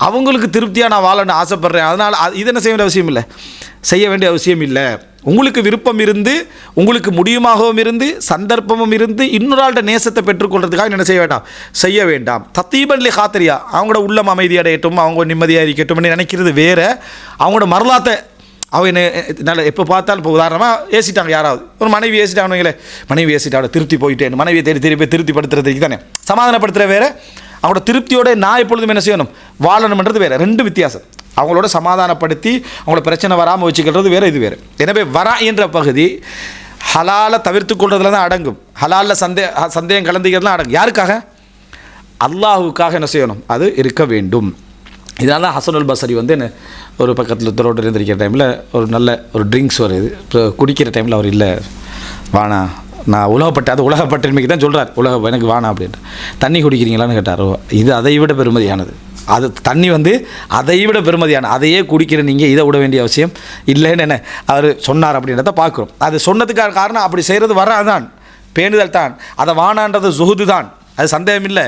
அவங்களுக்கு திருப்தியாக நான் வாழணும்னு ஆசைப்பட்றேன், அதனால் இது என்ன செய்ய வேண்டிய அவசியம் இல்லை, செய்ய வேண்டிய அவசியம் இல்லை. உங்களுக்கு விருப்பம் இருந்து, உங்களுக்கு முடியுமாகவும் இருந்து, சந்தர்ப்பமும் இருந்து, இன்னொரு ஆள்கிட்ட நேசத்தை பெற்றுக்கொள்றதுக்காக என்ன செய்ய வேண்டாம், செய்ய வேண்டாம். தத்தீபன்லி காத்திரியா, அவங்களோட உள்ளம் அமைதி அடையட்டும், அவங்க நிம்மதியாக இருக்கட்டும்னு நினைக்கிறது வேறு. அவங்களோட மரலாத்தை அவங்க நல்ல எப்போ பார்த்தாலும், இப்போ உதாரணமாக ஏசிட்டாங்க, யாராவது ஒரு மனைவி ஏசிட்டாங்கன்னு, மனைவி ஏசிட்டாவோட திருப்தி போயிட்டேன், மனைவியை திருப்பி திருப்திப்படுத்துறதுக்கு தானே சமாதானப்படுத்துகிற வேறு. அவங்களோட திருப்தியோட நான் எப்பொழுதும் என்ன செய்யணும், வாழணும்ன்றது வேறு, 2 வித்தியாசம். அவங்களோட சமாதானப்படுத்தி அவங்களோட பிரச்சனை வராமல் வச்சுக்கிறது வேறு, இது வேறு. எனவே வரா என்ற பகுதி ஹலாலை தவிர்த்து கொள்றதுல தான் அடங்கும். ஹலாலில் சந்தேகம் கலந்துக்கிறதுலாம் அடங்கும். யாருக்காக, அல்லாஹுக்காக என்ன செய்யணும், அது இருக்க வேண்டும். இதனால தான் ஹசனுல் பஸ்ரி என்ன ஒரு பக்கத்தில் ரோடு இருந்திருக்கிற டைமில் ஒரு நல்ல ஒரு ட்ரிங்க்ஸ் வருது, குடிக்கிற டைமில் அவர் இல்லை வானா, நான் உலகப்பட்டின்மைக்கு தான் சொல்கிறார், எனக்கு வானா அப்படின்ட்டு. தண்ணி குடிக்கிறீங்களான்னு கேட்டார். இது அதை விட பெருமதியானது, அது தண்ணி அதை விட பெருமதியான, அதையே குடிக்கிற நீங்கள் இதை விட வேண்டிய அவசியம் இல்லைன்னு என்ன அவர் சொன்னார் அப்படின்றத பார்க்குறோம். அது சொன்னதுக்கான காரணம், அப்படி செய்கிறது வராதான், பேணுதல் தான். அதை வானான்றது ஜுஹுது தான், அது சந்தேகம் இல்லை.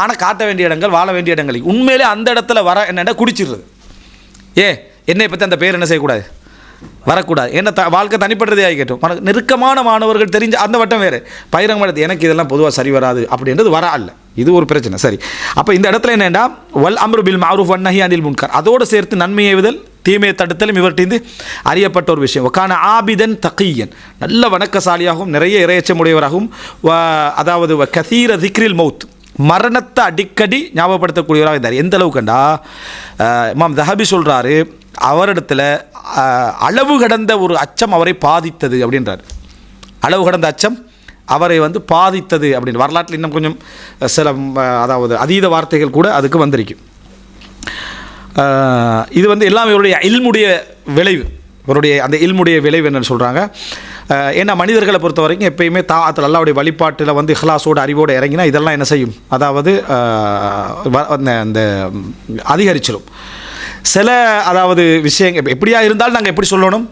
ஆனால் காட்ட வேண்டிய இடங்கள், வாழ வேண்டிய இடங்கள் உண்மையிலே அந்த இடத்துல வர என்னென்ன குடிச்சிடுறது. என்னை பற்றி அந்த பேர் என்ன செய்யக்கூடாது, வரக்கூடாது. என்ன வாழ்க்கை தனிப்பட்டதே ஆகிக்கட்டும். நெருக்கமான மாணவர்கள் தெரிஞ்ச அந்த வட்டம் வேறு, பயிரங்க எனக்கு இதெல்லாம் பொதுவாக சரி வராது அப்படின்றது வர அல்ல. இது ஒரு பிரச்சனை. சரி, அப்போ இந்த இடத்துல என்னென்னா வல் அம்ரு பில் மஅரூஃப் வன் நஹி அனில் முன்கர், அதோடு சேர்த்து நன்மை ஏவுதல் தீமையை தடுத்தலும் இவர்கிட்ட அறியப்பட்ட ஒரு விஷயம். வகான ஆபிதன் தகியன், நல்ல வணக்கசாலியாகவும் நிறைய இறையச்சமுடையவராகவும், அதாவது கசீர திக்ரில் மௌத், மரணத்தை அடிக்கடி ஞாபகப்படுத்தக்கூடியவராக இருந்தார். எந்த அளவுக்குண்டா இமாம் தஹபி சொல்கிறாரு, அவரிடத்தில் அளவு கடந்த ஒரு அச்சம் அவரை பாதித்தது அப்படின்றார். அளவு கடந்த அச்சம் அவரை பாதித்தது அப்படின்னு வரலாற்றில் இன்னும் கொஞ்சம் சில அதாவது அதீத வார்த்தைகள் கூட அதுக்கு வந்திருக்கும். இது எல்லாம் இவருடைய இல்முடைய விளைவு, இவருடைய அந்த இல்முடைய விளைவு என்னன்னு சொல்கிறாங்க. ஏன்னா மனிதர்களை பொறுத்த வரைக்கும் எப்பயுமே தாத்தில் அல்லாவுடைய வழிபாட்டில் இஹ்லாஸோடு அறிவோடு இறங்கினா இதெல்லாம் என்ன செய்யும், அதாவது அந்த அதிகரிச்சிடும். சில அதாவது விஷயங்கள் எப்படியா இருந்தாலும் நாங்கள் எப்படி சொல்லணும்,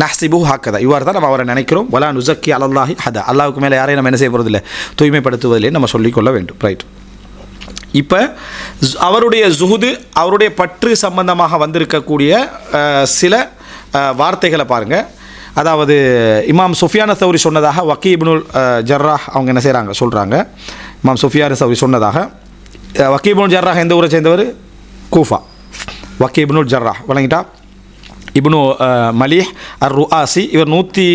நஹ்சிபு ஹாக்கதா, இவ்வாறு தான் நம்ம அவரை நினைக்கிறோம். வலா நுசக்கி அலல்லாஹி ஹதா, அல்லாவுக்கு மேலே யாரையும் நம்ம என்ன செய்ய போகிறதில்லை, தூய்மைப்படுத்துவதில்லை நம்ம சொல்லிக்கொள்ள வேண்டும். ரைட். இப்போ அவருடைய ஜுஹுது, அவருடைய பற்று சம்பந்தமாக வந்திருக்கக்கூடிய சில வார்த்தைகளை பாருங்கள். அதாவது இமாம் சுஃபியான் சௌரி சொன்னதாக வக்கீ இப்னுல் ஜர்ராஹ் அவங்க என்ன செய்கிறாங்க சொல்கிறாங்க. இமாம் சுஃபியான் சௌரி சொன்னதாக, வக்கீ இப்னுல் ஜர்ராஹ் எந்த ஊரை சேர்ந்தவர், கூஃபா. வக்கீ இப்னுல் ஜர்ராஹ் வழங்கிட்டா இப்னு மலீஹ் அர் ருஆசி, இவர் 100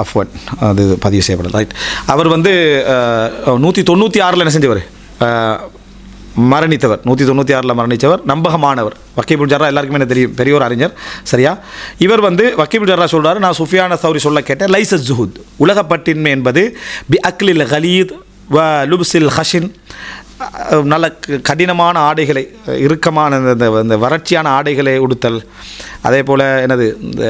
அஃப்வன் அது பதிவு செய்யப்படல. ரைட். அவர் 196 என்ன செஞ்சவர், மரணித்தவர். 196 மரணித்தவர், நம்பகமானவர். வக்கீ இப்னு ஜர்ராஹ் எல்லாருக்குமே என்ன தெரியும், பெரியோர் அறிஞர். சரியா? இவர் வக்கீ இப்னு ஜர்ராஹ் சொல்கிறார், நான் சுஃபியான சௌரி சொல்ல கேட்டேன், லைஸ ஜுஹுத், உலகப்பட்டின்மை என்பது பி அக்லில் கலீத் வ லுப்ஸில் ஹஷின், நல்ல கடினமான ஆடைகளை, இறுக்கமான இந்த வறட்சியான ஆடைகளை உடுத்தல், அதே போல் என்னது இந்த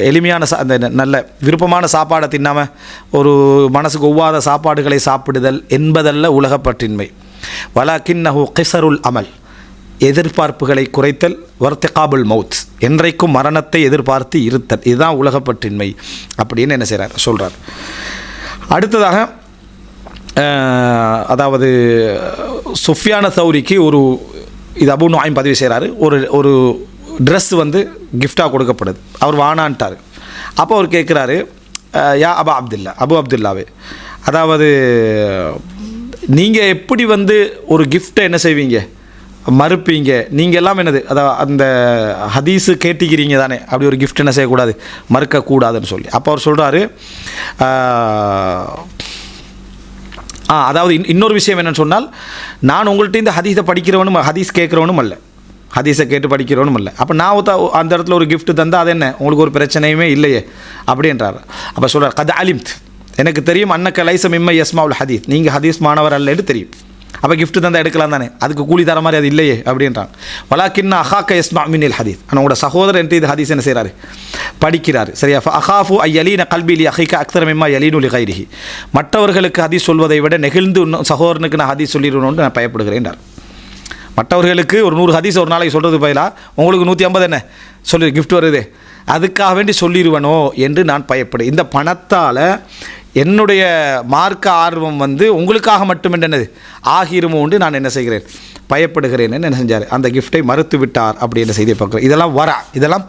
எளிமையான அந்த நல்ல விருப்பமான சாப்பாடை தின்னாமல் ஒரு மனசுக்கு ஒவ்வாத சாப்பாடுகளை சாப்பிடுதல் என்பதல்ல உலகப்பற்றின்மை. வலாக்கின்னஹு கிஸருல் அமல், எதிர்பார்ப்புகளை குறைத்தல், வர்த்திகாபுல் மவுத், என்றைக்கும் மரணத்தை எதிர்பார்த்து இருத்தல், இதுதான் உலகப்பற்றின்மை அப்படின்னு என்ன செய்கிறார் சொல்கிறார். அடுத்ததாக அதாவது சுஃபியான சௌரிக்கு இது அபு நுஆய்ம் பதிவு செய்கிறாரு, ஒரு ட்ரெஸ் கிஃப்டாக கொடுக்கப்படுது. அவர் வானான்ட்டார். அப்போ அவர் கேட்குறாரு, யா அபு அப்துல்லாவே, அதாவது நீங்கள் எப்படி ஒரு கிஃப்ட்டை என்ன செய்வீங்க, மறுப்பீங்க, நீங்கள் எல்லாம் என்னது, அதாவது அந்த ஹதீஸு கேட்டிக்கிறீங்க தானே, அப்படி ஒரு கிஃப்ட் என்ன செய்யக்கூடாது, மறுக்கக்கூடாதுன்னு சொல்லி. அப்போ அவர் சொல்கிறாரு, அதாவது இன்னொரு விஷயம் என்னென்னு சொன்னால், நான் உங்கள்கிட்ட இந்த ஹதீஸை படிக்கிறவனும் ஹதீஸ் கேட்குறவனும் அல்ல, ஹதீஸை கேட்டு படிக்கிறவனும் இல்லை. அப்போ நான் அந்த இடத்துல ஒரு கிஃப்ட் தந்தால் அது என்ன, உங்களுக்கு ஒரு பிரச்சனையுமே இல்லையே அப்படின்றார். அப்போ சொல்கிறார், கத் அலிம்த், எனக்கு தெரியும், அன்னக்க லைஸ மிம்ம யஸ்மாவுல் ஹதீஸ், நீங்கள் ஹதீஸ் மாணவர் அல்லன்னு தெரியும். அப்போ கிஃப்ட் தந்தால் எடுக்கலாம் தானே, அதுக்கு கூலி தர மாதிரி அது இல்லையே அப்படின்றாங்க. வலாக்கின்னா அஹாக்க யஸ்மா மினில் ஹதீஸ், ஆனால் உங்களோட சகோதரர் என்று இது ஹதீஸ் என்ன செய்கிறாரு, படிக்கிறார். சரியா? அஹாஃபு ஐயலீன கல்பிலி அஹிக அக்தர் மிம்மா யலீனு லிகைரிஹி, மற்றவர்களுக்கு ஹதீஸ் சொல்வதை விட நெகிழ்ந்து சகோதரனுக்கு நான் ஹதீஸ் சொல்லிடணும்னு நான் பயப்படுகிறேன். மற்றவர்களுக்கு ஒரு 100 ஹதீஸ் ஒரு நாளைக்கு சொல்கிறது பதிலாக உங்களுக்கு 150 என்ன சொல்லி கிஃப்ட் வருது, அதுக்காக வேண்டி சொல்லிடுவனோ என்று நான் பயப்படு. இந்த பணத்தால் என்னுடைய மார்க்க ஆர்வம் உங்களுக்காக மட்டும் என்னது ஆகிருமோ என்று நான் என்ன செய்கிறேன், பயப்படுகிறேன் என்ன செஞ்சார், அந்த கிஃப்டை மறுத்து விட்டார் அப்படி என்ன செய்தியை பார்க்குறேன். இதெல்லாம் இதெல்லாம்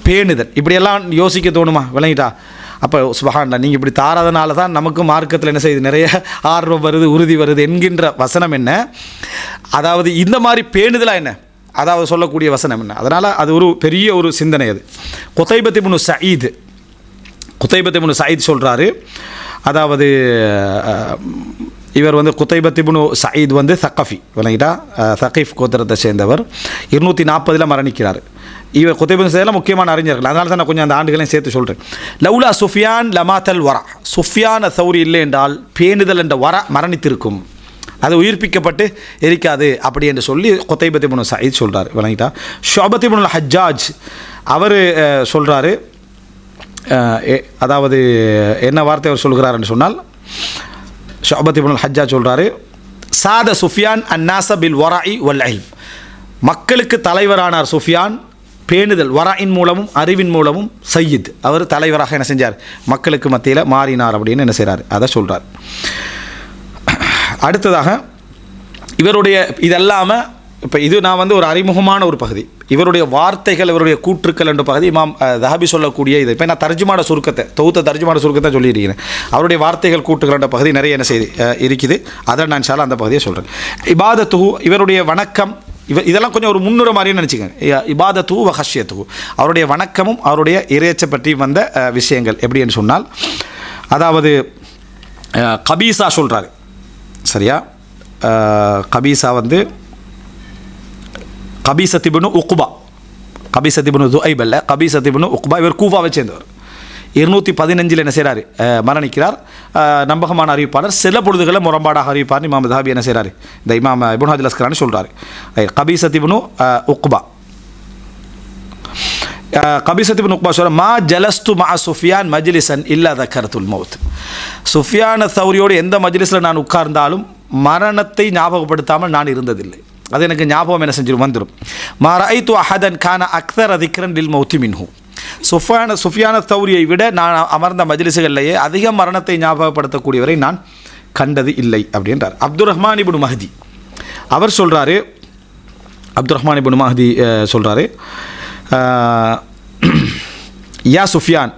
பேணுதல். இப்படியெல்லாம் யோசிக்க தோணுமா, விளங்கிட்டா? அப்போ சுபஹானல்லாஹ், நீங்கள் இப்படி தாராதனால தான் நமக்கு மார்க்கத்தில் என்ன செய்யுது, நிறைய ஆர்வம் வருது, உறுதி வருது என்கின்ற வசனம் என்ன, அதாவது இந்த மாதிரி பேணுதலாக என்ன, அதாவது சொல்லக்கூடிய வசனம் என்ன. அதனால் அது ஒரு பெரிய ஒரு சிந்தனை. அது குதைபத் இப்னு சயீத் சொல்கிறாரு, அதாவது இவர் குதைபத் இப்னு சயீத் சக்கஃபி, விளங்கிட்டா, சகீஃப் கோத்திரத்தை சேர்ந்தவர். 240 மரணிக்கிறார். இவர் குதைபத் சயீதில் முக்கியமான அறிஞர்கள். அதனால தான் நான் கொஞ்சம் அந்த ஆண்டுகளையும் சேர்த்து சொல்கிறேன். லவுலா சுஃபியான் லமாத்தல் வரா, சுஃபியான சௌரி இல்லை என்றால் பேணுதல் என்ற வர மரணித்திருக்கும், அது உயிர்ப்பிக்கப்பட்டு இருக்காது அப்படி என்று சொல்லி குதைபத் இப்னு சயீத் சொல்கிறார். விளங்கிட்டா. ஷுஅபத் இப்னுல் ஹஜ்ஜாஜ் அவர் சொல்கிறாரு, அதாவது என்ன வார்த்தை அவர் சொல்கிறாருன்னு சொன்னால், ஷுஅபத் இப்னுல் ஹஜ்ஜாஜ் சொல்கிறாரு, சாத சுஃபியான் அன்னாஸ பில் வராஇ வல் இல்ம், மக்களுக்கு தலைவரானார் சுஃபியான் பேணுதல், வராயின் மூலமும் அறிவின் மூலமும் சையீத், அவர் தலைவராக என்ன செஞ்சார், மக்களுக்கு மத்தியில் மாறினார் அப்படின்னு என்ன செய்கிறார், அதை சொல்கிறார். அடுத்ததாக இவருடைய இதெல்லாமல் இப்போ இது நான் வந்து ஒரு அறிமுகமான ஒரு பகுதி, இவருடைய வார்த்தைகள் இவருடைய கூற்றுக்கள் என்ற பகுதி இமாம் தஹபி சொல்லக்கூடிய இது. இப்போ நான் தர்ஜுமான சுருக்கத்தை தர்ஜுமான சுருக்கத்தை சொல்லியிருக்கிறேன். அவருடைய வார்த்தைகள் கூற்றுக்கள் என்ற பகுதி நிறைய என்ன செய்து இருக்குது, அதை நான் இன்ஷா அல்லாஹ் அந்த பகுதியை சொல்கிறேன். இபாதத்துஹு இவருடைய வணக்கம், இதெல்லாம் கொஞ்சம் ஒரு முன்னுரை மாதிரியே நினச்சிக்கங்க. இபாதத்துஹு வ ஹஷ்யத்துஹு அவருடைய வணக்கமும் அவருடைய இறையச்சை பற்றி வந்த விஷயங்கள் எப்படின்னு சொன்னால், அதாவது கபீசா சொல்கிறாரு சரியா. கபீசா வந்து கபீசத்திபுனு உக்பா, கபீசத்திபுனு துஐப் அல்ல, கபீசத்திபுனு உக்பா. இவர் கூஃபாவை சேர்ந்தவர். 215 என்ன செய்கிறார், மரணிக்கிறார். நம்பகமான அறிவிப்பாளர். சில பொழுதுகளை முரண்பாடாக அறிவிப்பார். இமாம் தஹபி என்ன செய்கிறார், இந்த இமாம் இப்னு ஹஜர் அஸ்கலானி சொல்கிறார். கபீசத்திபுனு உக்பா, கபீசத்திபுனு உக்பா சொல்ற மா ஜலஸ்து மா சுஃபியான் மஜ்லிசன் இல்லா தக்கரத்துல் மௌத். சுஃபியான சௌரியோடு எந்த மஜ்லிஸில் நான் உட்கார்ந்தாலும் மரணத்தை ஞாபகப்படுத்தாமல் நான் இருந்ததில்லை. அது எனக்கு ஞாபகம் என்ன செஞ்சிடும் வந்துடும். மா ரஅய்து அஹதன் கான அக்ஸர திக்ரன் லில் மௌத்தி மின்ஹு. சுஃபியான தௌரியை விட நான் அமர்ந்த மஜ்லிஸுகளிலேயே அதிக மரணத்தை ஞாபகப்படுத்தக்கூடியவரை நான் கண்டது இல்லை அப்படின்றார். அப்துர் ரஹ்மான் இப்னு மஹ்தி அவர் சொல்கிறாரு, அப்துர் ரஹ்மான் இப்னு மஹ்தி சொல்கிறாரு, யா சுஃபியான்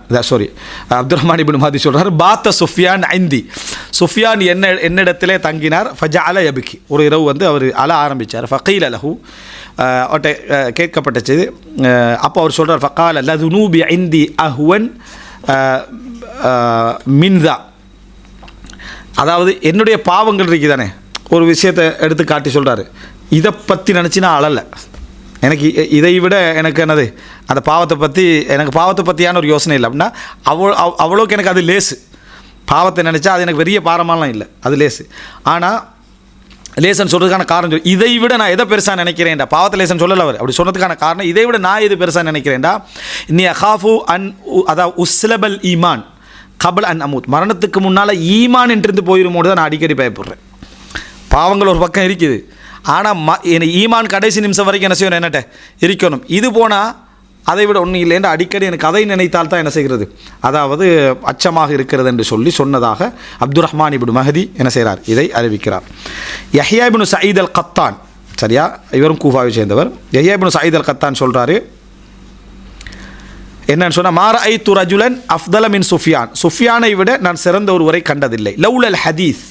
அப்துர் ரஹ்மான் இப்னு மஹ்தி சொல்கிறார், பாத்த சுஃபியான் ஐந்தி, சுஃபியான் என்னிடத்திலே தங்கினார். ஃபஜஅல யப்கி ஒரு இரவு வந்து அவர் அழ ஆரம்பித்தார். ஃபகீல லஹு அவர்கிட்ட கேட்கப்பட்டது. அப்போ அவர் சொல்கிறார், ஃபகால லதுனூபி ஐந்தி அஹ்வன் மின்தா, அதாவது என்னுடைய பாவங்கள் இருக்குது தானே, ஒரு விஷயத்தை எடுத்து காட்டி சொல்கிறாரு, இதை பற்றி நினச்சி நான் அழலை, எனக்கு இதை விட எனக்கு என்னது அந்த பாவத்தை பற்றி எனக்கு பாவத்தை பற்றியான ஒரு யோசனை இல்லை அப்படின்னா அவ்வளோக்கு எனக்கு அது லேசு. பாவத்தை நினச்சா அது எனக்கு பெரிய பாரமாலாம் இல்லை, அது லேசு. ஆனால் லேசன் சொல்கிறதுக்கான காரணம் இதை விட நான் எதை பெருசாக நினைக்கிறேன்டா, பாவத்தை லேசன் சொல்லலை அவர், அப்படி சொன்னதுக்கான காரணம் இதை விட நான் எது பெருசாக நினைக்கிறேன்டா, இன்னி அஹாஃபு அன் அதாவது உஸ்லபல் ஈமான் கபல் அன் அமூத், மரணத்துக்கு முன்னால் ஈமான் என்றிருந்து போயிருமோடு தான் நான் அடிக்கடி பயப்படுறேன். பாவங்கள் ஒரு பக்கம் இருக்குது, ஆனால் எனக்கு ஈமான் கடைசி நிமிஷம் வரைக்கும் என்ன செய்யணும், என்னட்ட இருக்கணும். இது போனால் அதை விட ஒன்றும் இல்லைன்னு அடிக்கடி எனக்கு அதை நினைத்தால் தான் என்ன செய்கிறது, அதாவது அச்சமாக இருக்கிறது என்று சொன்னதாக அப்துர் ரஹ்மான் இப்னு மஹ்தி என்ன செய்கிறார், இதை அறிவிக்கிறார். யஹ்யா இப்னு சயீத் அல் கத்தான் சரியா, இவரும் கூஃபாவை சேர்ந்தவர். யஹ்யா இப்னு சயீத் அல் கத்தான் சொல்கிறாரு என்னன்னு சொன்னால், மா ரஅய்து ரஜுலன் அஃதல மின் சுஃபியான், சுஃபியானை விட நான் சிறந்த ஒருவரை கண்டதில்லை. லவுலல் ஹதீஸ்,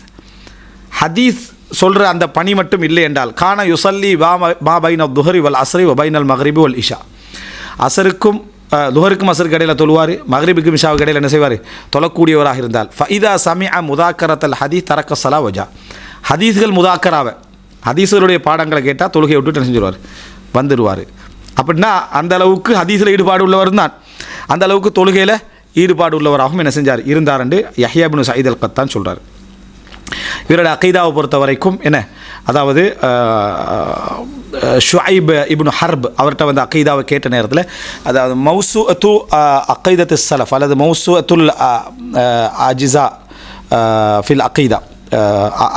ஹதீஸ் சொல்கிற அந்த பணி மட்டும் இல்லை என்றால், கான யுசல்லி மா பைன துஹரி வல் அஸ்ரி வ பைனல் மக்ரிபி வல் இஷா, அசருக்கும் துஹருக்கும் அசருக்கு இடையில் தொழுவார், மக்ரிபுக்கும் இஷாவுக்கு இடையில் என்ன செய்வார், தொழக்கூடியவராக இருந்தால், ஃபஇதா சமிஅ முதாக்கரத்தல் ஹதீஸ் தரக்க ஸலா வஜா, ஹதீஸ்கள் முதாக்கராவை ஹதீஸ்களுடைய பாடங்களை கேட்டால் தொழுகையை விட்டு என்ன செஞ்சுருவார், வந்துடுவார். அப்படின்னா அந்த அளவுக்கு ஹதீஸில் ஈடுபாடு உள்ளவர் தான், அந்த அளவுக்கு தொழுகையில் ஈடுபாடு உள்ளவராகவும் என்ன செஞ்சார், இருந்தார் என்று யஹ்யா இப்னு சயீத் அல் கத்தான் சொல்கிறார். இவரோட அகீதாவை பொறுத்த வரைக்கும் என்ன, அதாவது ஷுஐப் இப்னு ஹர்ப் அவர்கிட்ட வந்து அகீதாவை கேட்ட நேரத்தில், அதாவது மௌசூஅத்து அகீதத்து ஸலஃப் அல்லது மௌசூஅத்துல் அஜிஸா ஃபில் அகீதா,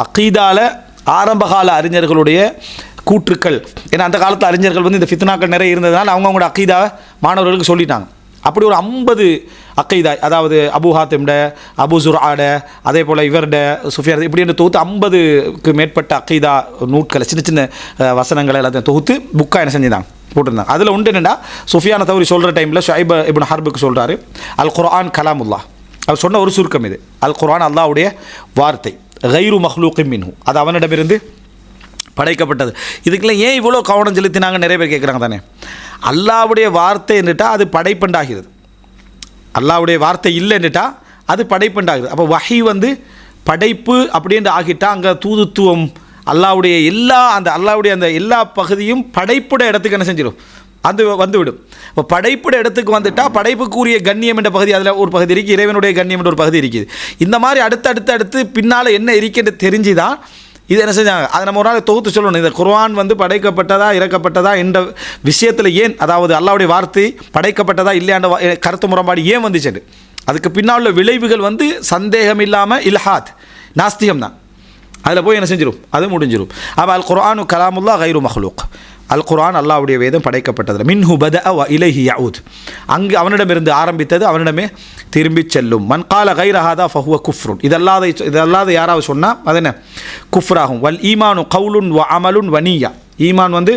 அகீதாவில் ஆரம்பகால அறிஞர்களுடைய கூற்றுக்கள், ஏன்னா அந்த காலத்தில் அறிஞர்கள் வந்து இந்த ஃபித்னாக்கள் நிறைய இருந்ததுனால அவங்களோட அகீதாவை மாணவர்களுக்கு சொல்லிட்டாங்க. அப்படி ஒரு 50 அக்கீதா, அதாவது அபு ஹாத்திம்ட, அபு ஜுர்ஆட, அதே போல் இவர்ட சுஃபியான், இப்படி என்று தொகுத்து 50க்கு மேற்பட்ட அக்கீதா நூட்களை சின்ன சின்ன வசனங்களை எல்லாத்தையும் தொகுத்து புக்காக என்ன செஞ்சுதான் போட்டிருந்தாங்க. அதில் ஒன்று என்னென்னா, சுஃபியான தௌரி சொல்கிற டைமில் ஷுஐப் இப்னு ஹர்புக்கு சொல்கிறாரு, அல் குர்ஆன் கலாமுல்லா, அவர் சொன்ன ஒரு சுருக்கம் இது, அல் குர்ஆன் அல்லாஹ்வுடைய வார்த்தை, கைரு மஹ்லூக்கின் மின்ஹு, அது அவனிடமிருந்து படைக்கப்பட்டது. இதுக்கெல்லாம் ஏன் இவ்வளோ கவனம் செலுத்தினாங்க நிறைய பேர் கேட்குறாங்க தானே. அல்லாஹ்வுடைய வார்த்தை என்னட்டால் அது படைப்பண்டாகிறது, அல்லாஹ்வுடைய வார்த்தை இல்லைன்னுட்டா அது படைப்பண்டாகிறது. அப்போ வஹி வந்து படைப்பு அப்படின்ட்டு ஆகிட்டா அங்கே தூதுத்துவம் அல்லாஹ்வுடைய அல்லாஹ்வுடைய அந்த எல்லா பகுதியும் படைப்புட இடத்துக்கு என்ன செஞ்சிடும், அது வந்துவிடும். இப்போ படைப்புட இடத்துக்கு வந்துட்டால் படைப்புக்குரிய கண்ணியம் என்ற பகுதி அதில் ஒரு பகுதி இருக்குது, இறைவனுடைய கண்ணியம் என்ற ஒரு பகுதி இருக்குது. இந்த மாதிரி அடுத்து பின்னால் என்ன இருக்குன்னு தெரிஞ்சு தான் இது என்ன செஞ்சாங்க, அதை நம்ம ஒரு நாள் தொகுத்து சொல்லணும். இந்த குர்ஆன் வந்து படைக்கப்பட்டதா இறக்கப்பட்டதா என்ற விஷயத்தில் ஏன், அதாவது அல்லாஹ்வுடைய வார்த்தை படைக்கப்பட்டதா இல்லையாண்ட கருத்து முரண்பாடு ஏன் வந்துச்சு, அதுக்கு பின்னால் உள்ள விளைவுகள் வந்து சந்தேகம் இல்லாமல் இல்ஹாத் நாஸ்திகம் தான். அதில் போய் என்ன செஞ்சிடும், அது முடிஞ்சிடும். அப்போ அல் குர்ஆனு கலாமுல்லா கைரு மஹ்லூக், அல் குர்ஆன் அல்லாஹ்வுடைய வேதம் படைக்கப்பட்டது. மின்ஹு பதஅ வ இலைஹி யஊத், அங்கு அவனிடமிருந்து ஆரம்பித்தது அவனிடமே திரும்பி செல்லும். மன் கால கைர ஹாதா ஃபஹுவ குஃப்ருன், இதல்லாத யாராவது சொன்னால் அது என்ன குஃப்ராகும். வல் ஈமானு கவுலுன் வ அமலுன் வ நிய்யா, ஈமான் வந்து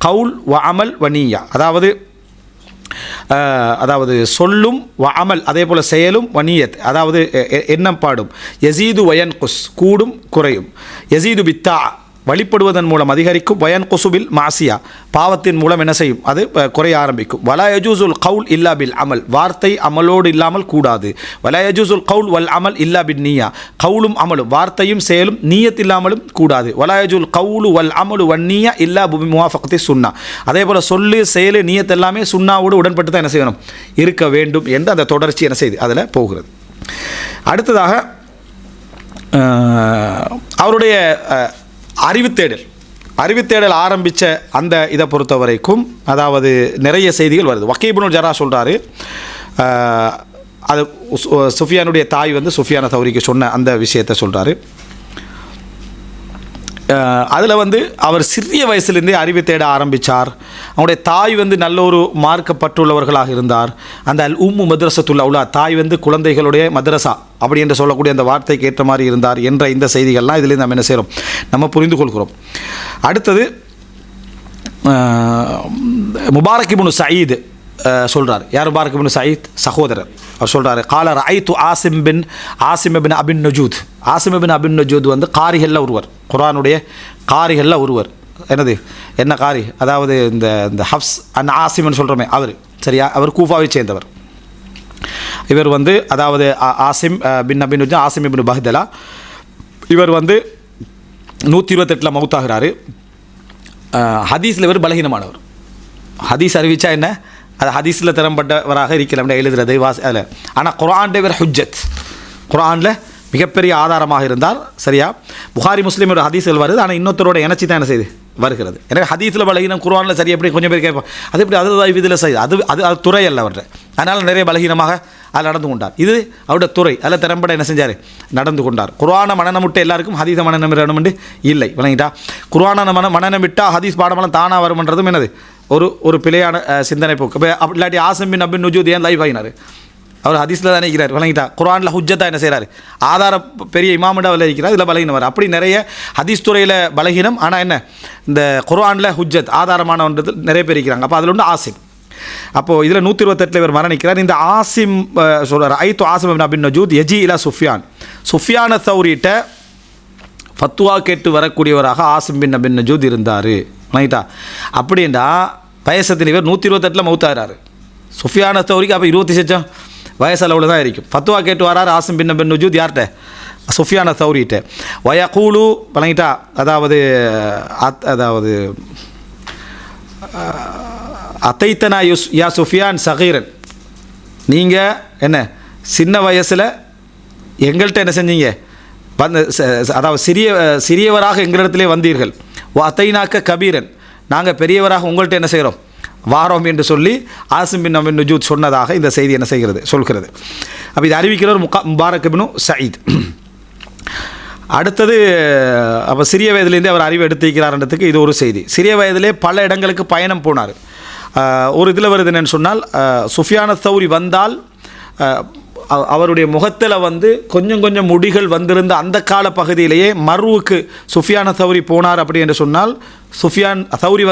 கவுல் வ அமல் வ நிய்யா, அதாவது சொல்லும் வ அமல், அதே போல் செயலும் வனியத், அதாவது எண்ணப்பாடும். யசீது வயன் குஸ், கூடும் குறையும். யசீது பித்தா, வழிபடுவதன் மூலம் அதிகரிக்கும். வயன் குசுபில் மாசியா, பாவத்தின் மூலம் என்ன செய்யும், அது குறைய ஆரம்பிக்கும். வலா யஜூசுல் கவுல் இல்லா பில் அமல், வார்த்தை அமலோடு இல்லாமல் கூடாது. வலா யஜூசுல் கவுல் வல் அமல் இல்லா பின் நிய்யா, கவுலும் அமலும் வார்த்தையும் செயலும் நீயத் இல்லாமலும் கூடாது. வலா யஜூல் கவுலு வல் அமலு வன் நிய்யா இல்லா பி முவாஃபகத்தி சுன்னா, அதே போல் சொல்லு செயலு நீயத் எல்லாமே சுன்னாவோடு உடன்பட்டு தான் என்ன செய்யணும், இருக்க வேண்டும் என்று அந்த தொடர்ச்சி என்ன செய்யுது, அதில் போகிறது. அடுத்ததாக அவருடைய அறிவுத்தேடல் ஆரம்பித்த அந்த இதை பொறுத்த வரைக்கும் அதாவது நிறைய செய்திகள் வருது. வக்கீல் இப்னு ஜர்ராஹ் சொல்கிறாரு, அது சுஃபியானுடைய தாய் வந்து சுஃபியான தௌரிக்கு சொன்ன அந்த விஷயத்தை சொல்கிறாரு. அதில் வந்து அவர் சிறிய வயசுலேருந்தே அறிவை தேட ஆரம்பித்தார். அவருடைய தாய் வந்து நல்ல ஒரு மார்க்கப்பட்டுள்ளவர்களாக இருந்தார். அந்த அல் உம்மு மദ്രസத்துல் அவுலாத், தாய் வந்து குழந்தைகளுடைய மദ്രസா அப்படி என்று சொல்லக்கூடிய அந்த வார்த்தைக்கு ஏற்ற மாதிரி இருந்தார் என்ற இந்த செய்திகள்லாம் இதில் நம்ம என்ன செய்கிறோம், நம்ம புரிந்து கொள்கிறோம். அடுத்தது முபாரக் இப்னு சயீத் சொல்கிறார். யார் முபாரக் இப்னு சயீத்? சகோதரர். அவர் சொல்கிறார், கால ரஐத்து ஆசிம் பின் அபின் நஜூத். ஆசிம் பின் அபின் நஜூத் வந்து காரிகளில் ஒருவர், குர்ஆனுடைய காரிகளில் ஒருவர். என்ன காரி, அதாவது இந்த ஹப்ஸ் அன் ஆசிம்னு சொல்கிறோமே அவர், சரியா, அவர் கூஃபாவை சேர்ந்தவர். இவர் வந்து அதாவது ஆசிம் பின் அபின் நஜூத், ஆசிம் இப்னு பஹ்தலா, இவர் வந்து 128 மௌத்தாகிறாரு. ஹதீஸில் இவர் பலகீனமானவர். ஹதீஸ் அறிவிச்சா என்ன, அது ஹதீஸில் திறம்பட்டவராக இருக்கலாம் எழுதுறது அதில். ஆனால் குர்ஆன் இவர் ஹுஜ்ஜத், குர்ஆனில் மிகப்பெரிய ஆதாரமாக இருந்தார். சரியா, புகாரி முஸ்லீம் ஒரு ஹதீஸ்கள் வருது, ஆனால் இன்னொருத்தரோட இணைச்சி தான் என்ன செய்து வருகிறது. எனவே ஹதீஸில் பலகீனம், குர்ஆனில் சரி எப்படி கொஞ்சம் பேர் கேட்போம், அது எப்படி அது இதில் செய்யுது, அது துறை அல்ல அவர்கிட்ட. அதனால் நிறைய பலகீனமாக அதில் நடந்து கொண்டார். இது அவருடைய துறை, அதில் திறம்பட என்ன செஞ்சார், நடந்து கொண்டார். குர்ஆனை மனநம் விட்டு எல்லாருக்கும் ஹதீஸ மனநம் வேணுமென்று இல்லை, விளங்கிட்டா. குர்ஆனை மனநம் விட்டால் ஹதீஸ் பாடமெல்லாம் தானாக வரும்ன்றதும் என்னது ஒரு பிழையான சிந்தனை போக்கு. இப்போ அப்படி இல்லாட்டி ஆசிம் பின் அபின் நஜூத் ஏன் லைஃப் ஆகினார், அவர் ஹதீஸில் தானே இருக்கிறார், விளங்கிட்டா. குர்ஆனில் ஹுஜ்ஜத்தாக என்ன செய்கிறார், ஆதார பெரிய இமாமிடாவில் இருக்கிறார், இதில் பலகீனம். அப்படி நிறைய ஹதீஸ் துறையில் பலகீனம், ஆனால் என்ன இந்த குர்ஆனில் ஹுஜ்ஜத் ஆதாரமானன்றது நிறைய பேர் இருக்கிறாங்க. அப்போ அதில் உண்டு ஆசிம். அப்போது இதில் 128 இவர் மரணிக்கிறார். இந்த ஆசிம் சொல்கிறார், ஐத்து ஆசிம் பின் அபின் நஜூத் யஜி இலா சுஃபியான தௌரிட்ட ஃபத்துவா கேட்டு வரக்கூடியவராக ஆசிம் பின் அபின் நஜூத் இருந்தார், விளங்கிட்டா. அப்படின்னா வயசத்தின் இவர் 128 மௌத்தாகிறாரு. சுஃபியான தௌரிக்கு அப்போ 26 வயசு அளவில் தான் இருக்கும். ஃபத்துவா கேட்டு வரார் ஆசிம் பின் அபின் நஜூத் யார்கிட்ட, சுஃபியான தௌரிட்ட. வயகூலு, விளங்கிட்டா, அதாவது அத்தைத்தனா யா சுஃபியான் சகீரன், நீங்கள் என்ன சின்ன வயசில் எங்கள்கிட்ட என்ன செஞ்சீங்க, வந்து அதாவது சிறியவராக எங்களிடத்திலே வந்தீர்கள். அத்தைனாக்க கபீரன், நாங்கள் பெரியவராக உங்கள்கிட்ட என்ன செய்கிறோம், வாரோம் என்று சொல்லி ஆசிம் பின் அபின் நஜூத் சொன்னதாக இந்த செய்தி என்ன செய்கிறது, சொல்கிறது. அப்போ இது அறிவிக்கிறவர் முபாரக் இப்னு சயீத். அடுத்தது அப்போ சிறிய வயதிலேருந்தே அவர் அறிவு எடுத்திருக்கிறார்ன்றதுக்கு இது ஒரு செய்தி. சிறிய வயதிலே பல இடங்களுக்கு பயணம் போனார். ஒரு இதில் வருது என்னென்னு சொன்னால், சுஃபியான தௌரி வந்தால் அவருடைய முகத்தில் வந்து கொஞ்சம் முடிகள் வந்திருந்த அந்த கால பகுதியிலேயே மர்வுக்கு சுஃபியான தௌரி போனார். அப்படி என்று சொன்னால் சுஃபியான் தௌரி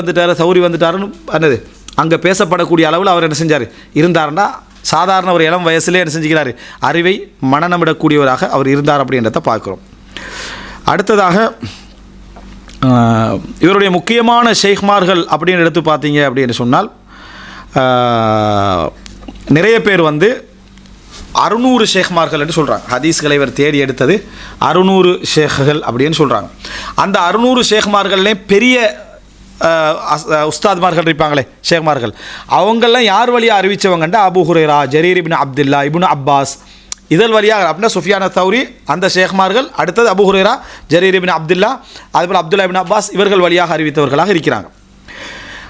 வந்துட்டாருன்னு என்னது அங்கே பேசப்படக்கூடிய அளவில் அவர் என்ன செஞ்சார் இருந்தார்னா, சாதாரண ஒரு இளம் வயசுலேயே என்ன செஞ்சுக்கிறார், அறிவை மனநமிடக்கூடியவராக அவர் இருந்தார் அப்படின்றத பார்க்குறோம். அடுத்ததாக இவருடைய முக்கியமான ஷேக்மார்கள் அப்படின்னு எடுத்து பார்த்தீங்க அப்படின்னு சொன்னால், நிறைய பேர் வந்து 600 ஷேக்மார்கள் என்று சொல்கிறாங்க. ஹதீஸ்களை இவர் தேடி எடுத்தது 600 ஷேக்குகள் அப்படின்னு சொல்கிறாங்க. அந்த 600 ஷேக்மார்கள்லேயும் பெரிய உஸ்தாத்மார்கள் இருப்பாங்களே ஷேக்மார்கள், அவங்கெல்லாம் யார் வழியாக அறிவித்தவங்கண்டா அபு ஹுரைரா, ஜரீர் இப்னு அப்துல்லா, இப்னு அப்பாஸ், இதழ் வழியாக அப்படின்னா சுஃபியான தௌரி, அந்த ஷேக்மார்கள், அடுத்தது அபு ஹுரைரா, ஜரீர் இப்னு அப்துல்லா, அதுபோல் அப்துல்லா இப்னு அப்பாஸ், இவர்கள் வழியாக அறிவித்தவர்களாக இருக்கிறாங்க.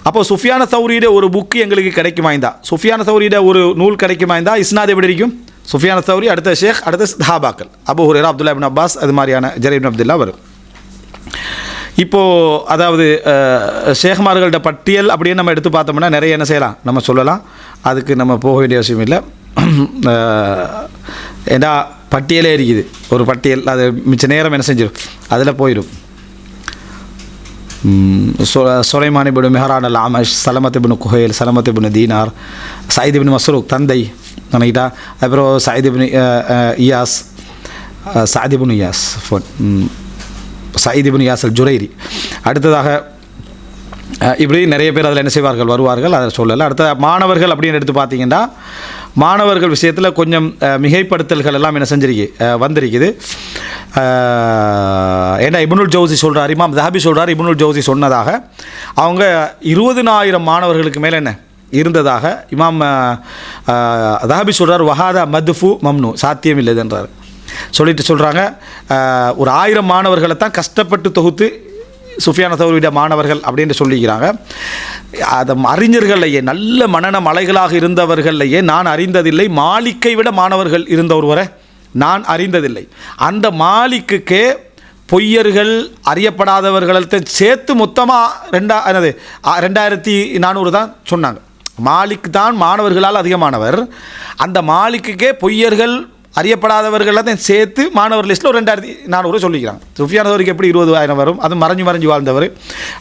அப்போ சுஃபியான தௌரியிட ஒரு புக்கு எங்களுக்கு கிடைக்குமாய்ந்தா, சுஃபியான தௌரியிட ஒரு நூல் கிடைக்குமாய்ந்தா இஸ்னாத் எப்படி இருக்கும், சுஃபியான தௌரி, அடுத்த ஷேக், அடுத்த சஹாபாக்கள், அபு ஹுரைரா, அப்துல்லா இப்னு அப்பாஸ், அது மாதிரியான ஜரீர் இப்னு அப்துல்லா வரும். இப்போது அதாவது ஷேக்மார்கள்ட பட்டியல் அப்படின்னு நம்ம எடுத்து பார்த்தோம்னா நிறைய என்ன செய்யலாம், நம்ம சொல்லலாம். அதுக்கு நம்ம போக வேண்டிய அவசியம் இல்லை. ஏன்னா பட்டியலே இருக்குது, ஒரு பட்டியல், அது மிச்ச நேரம் என்ன செஞ்சிடும் அதில் போயிடும். சுலைமான் இப்னு மிஹ்ரான் அல் அமஷ், சலமத் இப்னு குஹைல், சலமத் இப்னு தீனார், சயீத் இப்னு மஸ்ரூக் தந்தை நினைக்கிட்டா, அப்புறம் சயீத் இப்னு இயாஸ், சயீத் இப்னு இயாஸ் சயீத் இப்னு இயாஸ் அல் ஜுரைரி. அடுத்ததாக இப்படி நிறைய பேர் அதில் என்ன செய்வார்கள், வருவார்கள், அதை சொல்லலை. அடுத்த மாணவர்கள் அப்படின்னு எடுத்து பார்த்தீங்கன்னா, மாணவர்கள் விஷயத்தில் கொஞ்சம் மிகைப்படுத்தல்கள் எல்லாம் என்ன செஞ்சிருக்கு, வந்திருக்குது. ஏன்னா இப்னுல் ஜவுசி சொல்கிறார், இமாம் தஹபி சொல்கிறார், இப்னுல் ஜவுசி சொன்னதாக அவங்க 20,000 மாணவர்களுக்கு மேலே என்ன இருந்ததாக இமாம் தஹபி சொல்கிறார். வஹாதா மத்ஃபு மம்னு, சாத்தியம் இல்லைதுன்றார். சொல்லிட்டு சொல்கிறாங்க, ஒரு 1000 மாணவர்களை தான் கஷ்டப்பட்டு தொகுத்து சுஃபியான் தௌரியுடைய மாணவர்கள் அப்படின்னு சொல்லிக்கிறாங்க. அது அறிஞர்களையே நல்ல மனன மலைகளாக இருந்தவர்களையே நான் அறிந்ததில்லை, மாலிக்கை விட மாணவர்கள் இருந்த ஒருவரை நான் அறிந்ததில்லை. அந்த மாலிக்குக்கே பொய்யர்கள் அறியப்படாதவர்களை சேர்த்து மொத்தமாக 2400 தான் சொன்னாங்க. மாலிக் தான் மாணவர்களால் அதிகமானவர். அந்த மாலிக்குக்கே பொய்யர்கள் அறியப்படாதவர்களையும் சேர்த்து மாணவர் லிஸ்ட்டில் ஒரு 2400 சொல்லிக்கிறாங்க. சுஃபியான் தௌரிக்கு எப்படி 20,000 வரும்? அது மறைஞ்சு வாழ்ந்தவர்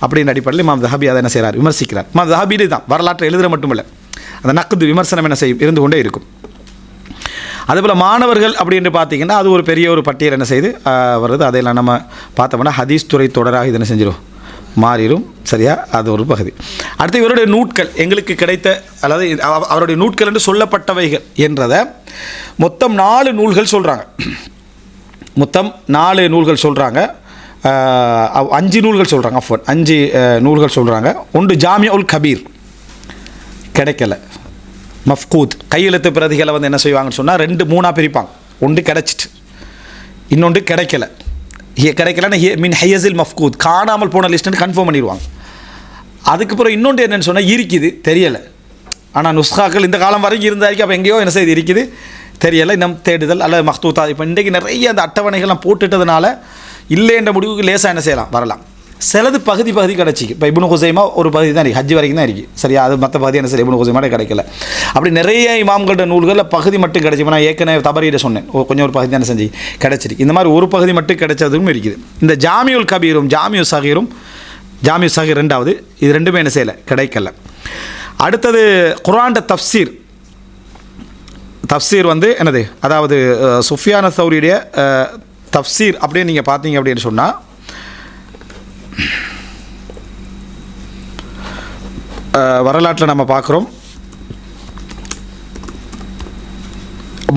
அப்படின்னு அடிப்படையில் இமாம் தஹபி அதை என்ன செய்கிறார், விமர்சிக்கிறார். இமாம் தஹபி தான் வரலாற்றை எழுதுகிற மட்டுமில்லை, அந்த நக்குது விமர்சனம் என்ன செய்யும் இருந்து கொண்டே இருக்கும். அதுபோல் மாணவர்கள் அப்படின்னு பார்த்தீங்கன்னா அது ஒரு பெரிய ஒரு பட்டியல் என்ன செய்து வருது. அதையெல்லாம் நம்ம பார்த்தோம்னா ஹதீஸ் துறை தொடராக இது என்ன செஞ்சிடும், மாறிடும். சரியா, அது ஒரு பகுதி. அடுத்து இவருடைய நூட்கள் எங்களுக்கு கிடைத்த, அதாவது அவருடைய நூட்கள் என்று சொல்லப்பட்டவைகள் என்றதை மொத்தம் 4 நூல்கள் சொல்கிறாங்க. மொத்தம் 4 நூல்கள் சொல்கிறாங்க, 5 நூல்கள் சொல்கிறாங்க. 5 நூல்கள் சொல்கிறாங்க. ஒன்று ஜாமியா உல் கபீர் கிடைக்கல, மஃப்கூத். கையெழுத்து பிரதிகளை வந்து என்ன செய்வாங்கன்னு சொன்னால் 2-3 பிரிப்பாங்க. ஒன்று கிடைச்சிட்டு, இன்னொன்று கிடைக்கலன்னா மின் ஹையஸில் மஃப்கூத், காணாமல் போன லிஸ்ட்டுன்னு கன்ஃபார்ம் பண்ணிடுவாங்க. அதுக்கப்புறம் இன்னொன்று என்னென்னு சொன்னால் இருக்குது, தெரியலை. ஆனால் நுஸ்காக்கள் இந்த காலம் வரைக்கும் இருந்தாருக்கு, அப்போ எங்கேயோ என்ன செய்து இருக்குது தெரியலை, இன்னும் தேடுதல் அல்லது மஹ்தூத்தா. இப்போ இன்றைக்கு நிறைய அந்த அட்டவணைகள்லாம் போட்டுட்டதுனால இல்லை என்ற முடிவுக்கு லேசாக என்ன செய்யலாம், வரலாம். சிலது பகுதி கிடச்சிக்கு. இப்போ இப்னு ஹுசைமா ஒரு பகுதி தான் இருக்குது, ஹஜ் வரைக்கும் தான் இருக்குது. சரியா, அது மற்ற பகுதி என்ன சரி இப்னு ஹுசைமாட்டே கிடைக்கல. அப்படி நிறைய இமாம்களோட நூல்களில் பகுதி மட்டும் கிடைச்சி. நான் ஏற்கனவே தபரியிட சொன்னேன், கொஞ்சம் ஒரு பகுதி தான் செஞ்சு கிடச்சிருக்கு. இந்த மாதிரி ஒரு பகுதி மட்டும் கிடைச்சதும் இருக்குது. இந்த ஜாமியுல் கபீரும் ஜாமியு சகீரும், ஜாமியு சகீர் 2வது, இது ரெண்டுமே என்ன செய்யலை, கிடைக்கல. அடுத்தது குர்ஆன் தஃப்சீர் வந்து என்னது, அதாவது சுஃபியான் தௌரியுடைய தஃப்சீர் அப்படின்னு நீங்கள் பார்த்தீங்க அப்படின்னு சொன்னால் வரலாற்றில் நம்ம பார்க்குறோம்,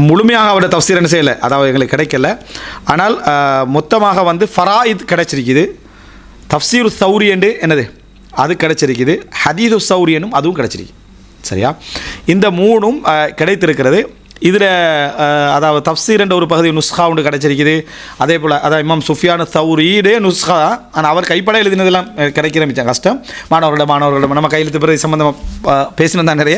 முழுமையாக அவருடைய தஃப்சீர் என்ன செய்யலை, அதாவது எங்களுக்கு கிடைக்கல. ஆனால் மொத்தமாக வந்து ஃபராயித் கிடைச்சிருக்குது, தஃப்சீரு சௌரி என்று என்னது அது கிடைச்சிருக்குது, ஹதீது சௌரி என்னும் அதுவும் கிடைச்சிருக்கு. சரியா, இந்த 3ம் கிடைத்திருக்கிறது. இதில் அதாவது தஃப்சீர் என்ற ஒரு பகுதி நுஸ்கா ஒன்று கிடச்சிருக்குது. அதே போல் அதாவது இமாம் சுஃபியான் தௌரியுடைய நுஸ்கா, ஆனால் அவர் கைப்பட எழுதினதெல்லாம் கிடைக்கிற மிச்சம் கஷ்டம். மாணவர்களிடம் நம்ம கையெழுத்து பிரதி சம்மந்தமாக பேசினது தான் நிறைய.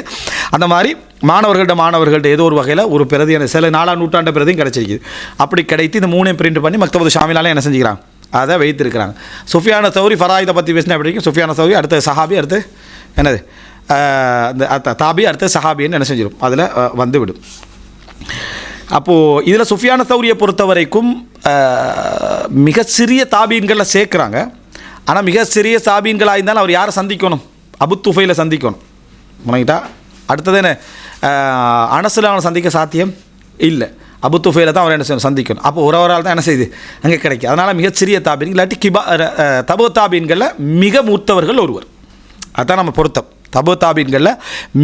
அந்த மாதிரி மாணவர்கள்ட்ட ஏதோ ஒரு வகையில் ஒரு பிரதி சில 4ஆம் நூற்றாண்டு பிரதியும் கிடச்சிருக்குது. அப்படி கிடைத்து இந்த 3ஐயும் பிரிண்ட் பண்ணி மக்தபத்து ஷாமிலாலே என்ன செஞ்சுக்கிறாங்க, அதை வைத்திருக்கிறாங்க. சுஃபியான் தௌரி ஃபராயிதை பற்றி பேசினா எப்படி இருக்கும், சுஃபியான் தௌரி அடுத்த சஹாபி, அடுத்து என்னது அந்த தாபி, அடுத்த சஹாபின்னு என்ன செஞ்சிடும், அதில் வந்து விடும். அப்போது இதில் சுஃபியான் தௌரியை பொறுத்த வரைக்கும் மிக சிறிய தாபீன்களில் சேர்க்குறாங்க. ஆனால் மிக சிறிய தாபீன்களாக இருந்தாலும் அவர் யாரை சந்திக்கணும், அபு துஃபைலை சந்திக்கணும். முனைக்கிட்டா அடுத்தது என்ன, அனஸில் அவனை சந்திக்க சாத்தியம் இல்லை, அபு துஃபைலை தான் அவர் என்ன சந்திக்கணும். அப்போ ஒரு தான் என்ன செய்யுது அங்கே கிடைக்கும். அதனால் மிகச்சிறிய தாபீன் இல்லாட்டி தபு தாபீன்களில் மிக மூத்தவர்கள் ஒருவர். அதுதான் நம்ம பொருத்தம். தபு தாபீன்களில்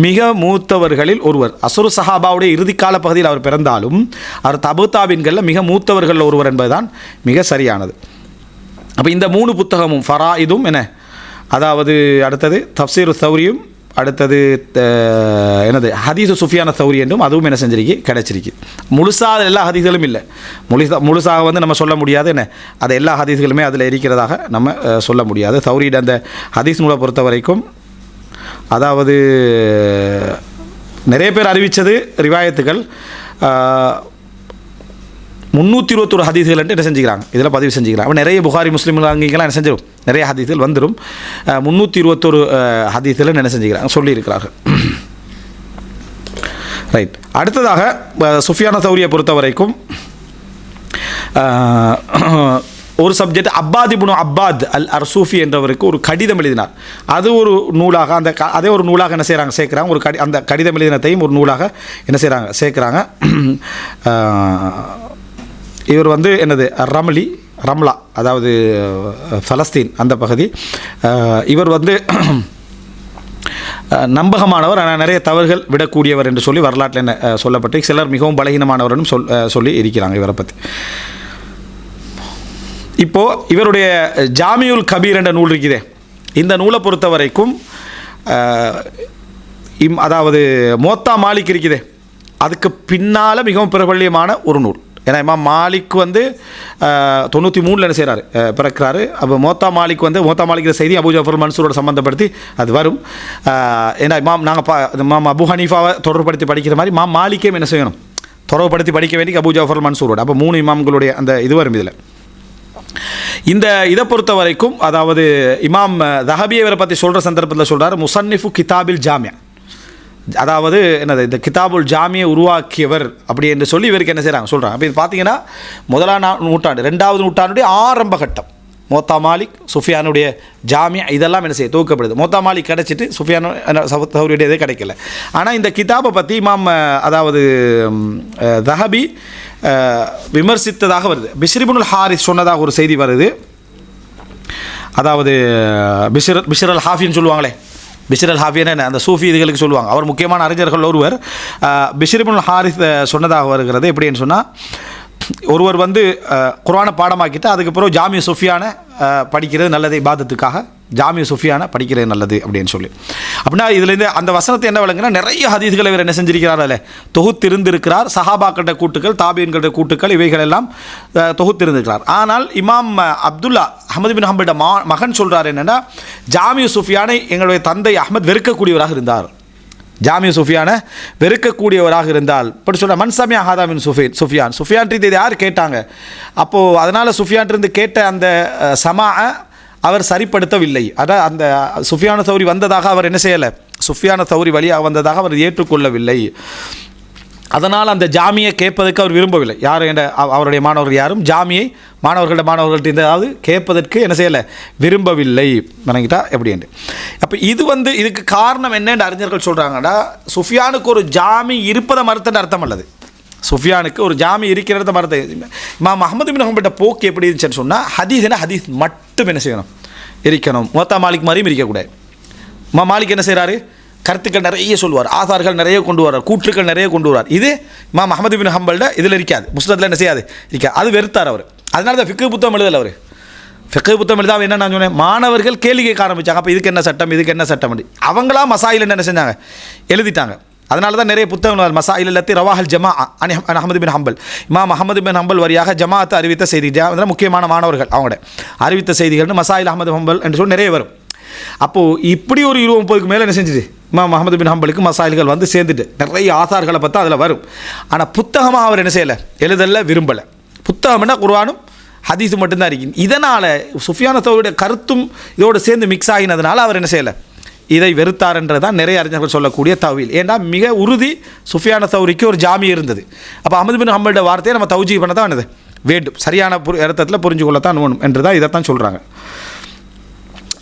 மிக மூத்தவர்களில் ஒருவர். அஸ்ரு சஹாபாவுடைய இறுதிக்கால பகுதியில் அவர் பிறந்தாலும் அவர் தபு தாபீன்களில் மிக மூத்தவர்களில் ஒருவர் என்பதுதான் மிக சரியானது. அப்போ இந்த 3 புத்தகமும் ஃபராயிதும் என்ன, அதாவது அடுத்தது தஃப்சீரு சௌரியும், அடுத்தது என்னது ஹதீஸு சுஃபியான் தௌரி என்றும் அதுவும் என்ன செஞ்சிருக்கு, கிடைச்சிருக்கு. முழுசாக எல்லா ஹதீஸ்களும் இல்லை, முழுசாக வந்து நம்ம சொல்ல முடியாது என்ன, அது எல்லா ஹதீஸ்களுமே அதில் இருக்கிறதாக நம்ம சொல்ல முடியாது. தௌரியிட அந்த ஹதீஸ் நூலை பொறுத்த வரைக்கும் அதாவது நிறைய பேர் அறிவித்தது ரிவாயத்துகள் 321 ஹதீஸ்கள் என்ன செஞ்சுக்கிறாங்க, இதில் பதிவு செஞ்சுக்கிறாங்க. அப்போ நிறைய புகாரி முஸ்லீம்கள் அங்கீங்கெல்லாம் என்ன செஞ்சிடும், நிறைய ஹதீஸ்கள் வந்துடும். 321 ஹதீஸ்கள் என்ன செஞ்சுக்கிறாங்க, சொல்லியிருக்கிறார்கள். ரைட். அடுத்ததாக சுஃபியான் தௌரியை பொறுத்த வரைக்கும் ஒரு சப்ஜெக்ட் அப்பாத் இப்னு அப்பாத் அல் அர்சூஃபி என்றவருக்கு ஒரு கடிதம் எழுதினார். அது ஒரு நூலாக அதே ஒரு நூலாக என்ன செய்கிறாங்க சேர்க்குறாங்க. ஒரு அந்த கடிதம் எழுதினத்தையும் ஒரு நூலாக என்ன செய்கிறாங்க சேர்க்குறாங்க. இவர் வந்து என்னது ரம்லா, அதாவது பலஸ்தீன் அந்த பகுதி. இவர் வந்து நம்பகமானவர், ஆனால் நிறைய தவறுகள் விடக்கூடியவர் என்று சொல்லி வரலாற்றில் என்ன சொல்லப்பட்டு, சிலர் மிகவும் பலகீனமானவர்னு சொல்லி இருக்கிறாங்க இவரை பற்றி. இப்போது இவருடைய ஜாமியுல் கபீர் என்ற நூல் இருக்குதே, இந்த நூலை பொறுத்த வரைக்கும் அதாவது மோத்தா மாலிக் இருக்குதே, அதுக்கு பின்னால் மிகவும் பிரபல்யமான ஒரு நூல். ஏன்னா இமாம் மாலிக் வந்து 93 என்ன செய்கிறாரு, பிறக்கிறாரு. அப்போ மோத்தா மாலிக்கிற செய்தி அபூ ஜஃபர் மன்சூரோட சம்மந்தப்படுத்தி அது வரும். ஏன்னா இமாம் அபு ஹனீஃபாவை தொடர்புபடுத்தி படிக்கிற மாதிரி இமாம் மாலிக்கையும் என்ன செய்யணும், தொடர்புபடுத்தி படிக்க வேண்டிய அபூ ஜஃபர் மன்சூரோட. அப்போ 3 இமாம்களுடைய அந்த இது வரும் இதில். இதை பொறுத்த வரைக்கும் அதாவது இமாம் தஹபியை பற்றி சொல்கிற சந்தர்ப்பத்தில் சொல்கிறார், முசன்னிஃபு கிதாபில் ஜாமியா, அதாவது என்னது இந்த கிதாபுல் ஜாமியை உருவாக்கியவர் அப்படி என்று சொல்லி இவருக்கு என்ன செய்கிறாங்க சொல்கிறாங்க. அப்போ இது பார்த்தீங்கன்னா 1ஆம் நூற்றாண்டு 2வது நூற்றாண்டுடைய ஆரம்ப கட்டம். மோத்தா மாலிக், சுஃபியானுடைய ஜாமியா இதெல்லாம் என்ன செய்ய துவக்கப்படுது. மோத்தா மாலிக் கிடச்சிட்டு சுஃபியானு சௌரியுடைய இதே கிடைக்கல. ஆனால் இந்த கிதாபை பற்றி இமாம் அதாவது தஹபி விமர்சித்ததாக வருது. பிஷ்ர் இப்னுல் ஹாரிஸ் சொன்னதாக ஒரு செய்தி வருது. அதாவது பிஷ்ர் அல் ஹாஃபின்னு சொல்லுவாங்களே, பிஷ்ர் அல் ஹாஃபி என்ன அந்த சூஃபி இதுகளுக்கு சொல்லுவாங்க. அவர் முக்கியமான அறிஞர்கள் ஒருவர். பிஷ்ர் இப்னுல் ஹாரிஸ் சொன்னதாக வருகிறது. எப்படின்னு சொன்னால், ஒருவர் வந்து குர்ஆனை பாடமாக்கிட்டு அதுக்கப்புறம் ஜாமிய சுஃபியானை படிக்கிறது நல்லது, இபாதத்துக்காக ஜாமிய சுஃபியானை படிக்கிறது நல்லது அப்படின்னு சொல்லி. அப்படின்னா இதுலேருந்து அந்த வசனத்தை என்ன விளங்குனா, நிறைய ஹதீஸ்களை இவர் என்ன செஞ்சிருக்கிறார், அதில் தொகுத்திருந்திருக்கிறார். சஹாபாக்கள கூட்டுக்கள், தாபியன்கள கூட்டுக்கள் இவைகள் எல்லாம் தொகுத்திருந்திருக்கிறார். ஆனால் இமாம் அப்துல்லா அஹ்மது பின் ஹம்பல்ட மகன் சொல்கிறார் என்னென்னா, ஜாமிய சுஃபியானை எங்களுடைய தந்தை அஹ்மத் வெறுக்கக்கூடியவராக இருந்தார். ஜாமிய சுஃபியானை வெறுக்கக்கூடியவராக இருந்தால் இப்படி சொல்கிற மன்சமியா ஹாதாமின் சுஃபியான் இது யார் கேட்டாங்க. அப்போது அதனால் சுஃபியான்ட்டு கேட்ட அந்த சமா அவர் சரிப்படுத்தவில்லை. அதான் அந்த சுஃபியான தௌரி வந்ததாக அவர் என்ன செய்யலை, சுஃபியான தௌரி வழியாக வந்ததாக அவர் ஏற்றுக்கொள்ளவில்லை. அதனால் அந்த ஜாமியை கேட்பதற்கு அவர் விரும்பவில்லை. யார் என்ற அவருடைய மாணவர்கள் யாரும் ஜாமியை மாணவர்கள்ட்ட ஏதாவது கேட்பதற்கு என்ன செய்யலை, விரும்பவில்லை. வணங்கிட்டா எப்படி என்று. அப்போ இதுக்கு காரணம் என்னென்று அறிஞர்கள் சொல்கிறாங்கடா, சுஃபியானுக்கு ஒரு ஜாமி இருப்பதை மறுத்தன்னு அர்த்தம் அல்லது, சுஃபியானுக்கு ஒரு ஜாமி இருக்கிறத மறுத்த இமாம் அஹ்மது பின் ஹம்பல்ட போக்கு எப்படி இருந்துச்சுன்னு சொன்னால், ஹதீஸ் மட்டும் என்ன செய்யணும், இருக்கணும். மோத்தா மாலிக் மாதிரியும் இருக்கக்கூடாது. மாலிக் என்ன செய்கிறாரு, கருத்துக்கள் நிறைய சொல்லுவார், ஆதார்கள் நிறைய கொண்டு வரார், கூற்றுக்கள் நிறைய கொண்டு வரார். இது இமாம் அஹ்மது பின் ஹம்பல்ட இதில் இருக்காது, முஸ்னதில் என்ன செய்யாது, இருக்காது. அது வெறுத்தார் அவர். அதனால தான் ஃபிக்ஹ் புத்தகம் எழுதலை அவர். ஃபிக்ஹ் புத்தகம் எழுதாமல் என்ன நான் சொன்னேன், மாணவர்கள் கேள்வி கேட்க ஆரம்பித்தாங்க. அப்போ இதுக்கு என்ன சட்டம், இதுக்கு என்ன சட்டம், அவங்களா மசாயில் என்ன செஞ்சாங்க, எழுதிட்டாங்க. அதனால தான் நிறைய புத்தகங்கள் மசாயில் எல்லாத்தையும் ரவாஹல் ஜமா அஹமது பின் ஹம்பல், இமாம் அஹமது பின் ஹம்பல் வழியாக ஜமாஅத்து அறிவித்த செய்தி, முக்கியமான மாணவர்கள் அவங்களோட அறிவித்த செய்திகள்னு மசாயில் அஹமது ஹம்பல் என்று சொல்லி நிறைய வரும். அப்போது இப்படி ஒரு 20-30க்கு மேலே என்ன செஞ்சுது, இமாம் அஹமது பின் ஹம்பலுக்கு மசாயில்கள் வந்து சேர்ந்துட்டு நிறைய ஆதார்களை பார்த்தா அதில் வரும். ஆனால் புத்தகமாக அவர் என்ன செய்யலை, எழுதலை, விரும்பலை. புத்தகம்னா குர்ஆனும் ஹதீஸு மட்டும்தான் இருக்கு. இதனால் சுஃபியான தௌரியுடைய கருத்தும் இதோடு சேர்ந்து மிக்ஸ் ஆகினதுனால அவர் என்ன செய்யலை, இதை வெறுத்தார்ன்றது தான் நிறைய அறிஞர்கள் சொல்லக்கூடிய தௌவில். ஏன்னா மிக உறுதி சுஃபியான தௌரிக்கு ஒரு ஜாமி இருந்தது. அப்போ அஹமது பின் ஹம்பலோட வார்த்தையை நம்ம தௌஜீ பண்ண தான் என்னது வேண்டும், சரியான அர்த்தத்தில் புரிஞ்சு கொள்ளத்தான் வேணும் என்று தான் இதைத்தான் சொல்கிறாங்க.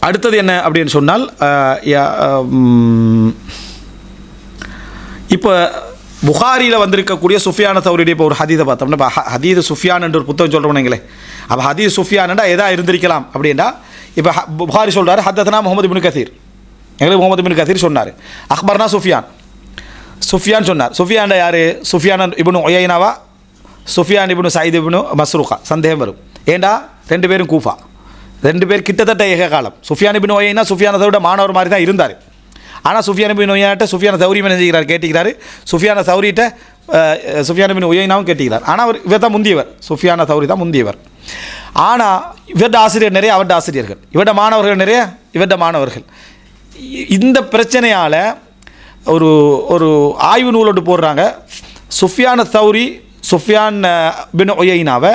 அடுத்தது என்ன அப்படின்னு சொன்னால், இப்போ புகாரியில் வந்திருக்கக்கூடிய சுஃபியான தௌரியுடைய இப்போ ஒரு ஹதீதை பார்த்தோம்னா, இப்போ ஹதீது சுஃபியான் என்று ஒரு புத்தகம் சொல்கிறோம்னீங்களே, அப்போ ஹதீஸ் சுஃபியான்டா எதாக இருந்திருக்கலாம் அப்படின்னா, இப்போ புகாரி சொல்கிறார் ஹத்தத்னா முஹம்மது பின் கசீர், எங்களுக்கு முகமது பின் கசீர் சொன்னார். அக்பர்னா சுஃபியான் சொன்னார். சுஃபியான் யார், சுஃபியான் இப்னு உயைனாவா, சுஃபியான் இப்னு சயீத் இப்னு மஸ்ரூகா, சந்தேகம் வரும். ஏண்டா 2 பேரும் கூஃபா, 2 பேர் கிட்டத்தட்ட ஏக காலம். சுஃபியான் இப்னு உயைனா சுஃபியான தௌரியோட மாணவர் மாதிரி தான் இருந்தார். ஆனால் சுஃபியான் இப்னு உயைனாட்ட சுஃபியான தௌரி நினைக்கிறார், கேட்டுக்கிறார். சுஃபியான தௌரிட்ட சுஃபியான் இப்னு உயைனாவும் கேட்டுக்கிறார். ஆனால் இவர் தான் முந்தியவர், சுஃபியான தௌரி தான் முந்தியவர். ஆனால் இவருடைய ஆசிரியர் நிறைய, அவருடைய ஆசிரியர்கள், இவருடைய மாணவர்கள் நிறைய, இவருடைய மாணவர்கள். இந்த பிரச்சனையால் ஒரு ஆய்வு நூலோடு போடுறாங்க, சுஃபியான தௌரி சுஃபியான் பின் உயைனாவை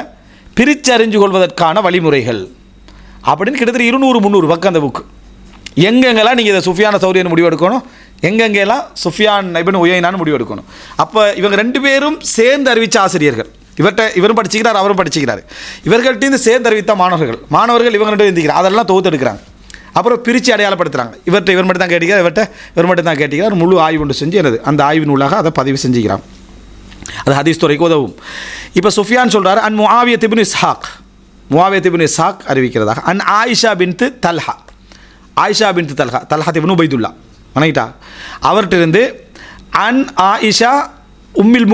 பிரிச்சறிஞ்சு கொள்வதற்கான வழிமுறைகள் அப்படின்னு கிட்டத்தட்ட 200-300 பக்கம் அந்த புக்கு. எங்கெங்கெல்லாம் நீங்கள் இதை சுஃபியான தௌரின்னு முடிவெடுக்கணும், எங்கெங்கெல்லாம் சுஃபியான் இப்னு உயைனான்னு முடிவெடுக்கணும். அப்போ இவங்க 2 பேரும் சேர்ந்து அறிவித்த ஆசிரியர்கள். இவரும் படிச்சுக்கிறார், அவரும் படிச்சுக்கிறார். இவர்கள்ட்ட சேர்ந்து அறிவித்த மாணவர்கள் இவங்கள்ட்ட இருந்துக்கிறார். அதெல்லாம் தொகுத்தெடுக்கிறாங்க. அப்புறம் பிரித்து அடையாளப்படுத்துகிறாங்க. இவர் மட்டும் தான் கேட்டிக்கிறார், இவர் மட்டும் தான் கேட்டிக்கிறார். முழு ஆய்வு ஒன்று செஞ்சு அந்த ஆய்வு நூலாக அதை பதிவு செஞ்சுக்கிறாங்க. அது ஹதீஸ் துறைக்கு உதவும். இப்போ சுஃபியான் சொல்கிறார், அன் முஆவியத் இப்னு இஸ்ஹாக் அறிவிக்கிறதாக, அன் Aisha bint Talha ibn Ubaidullah வணங்கிட்டா அவர்கிட்ட அன் ஆயிஷா உம்மில்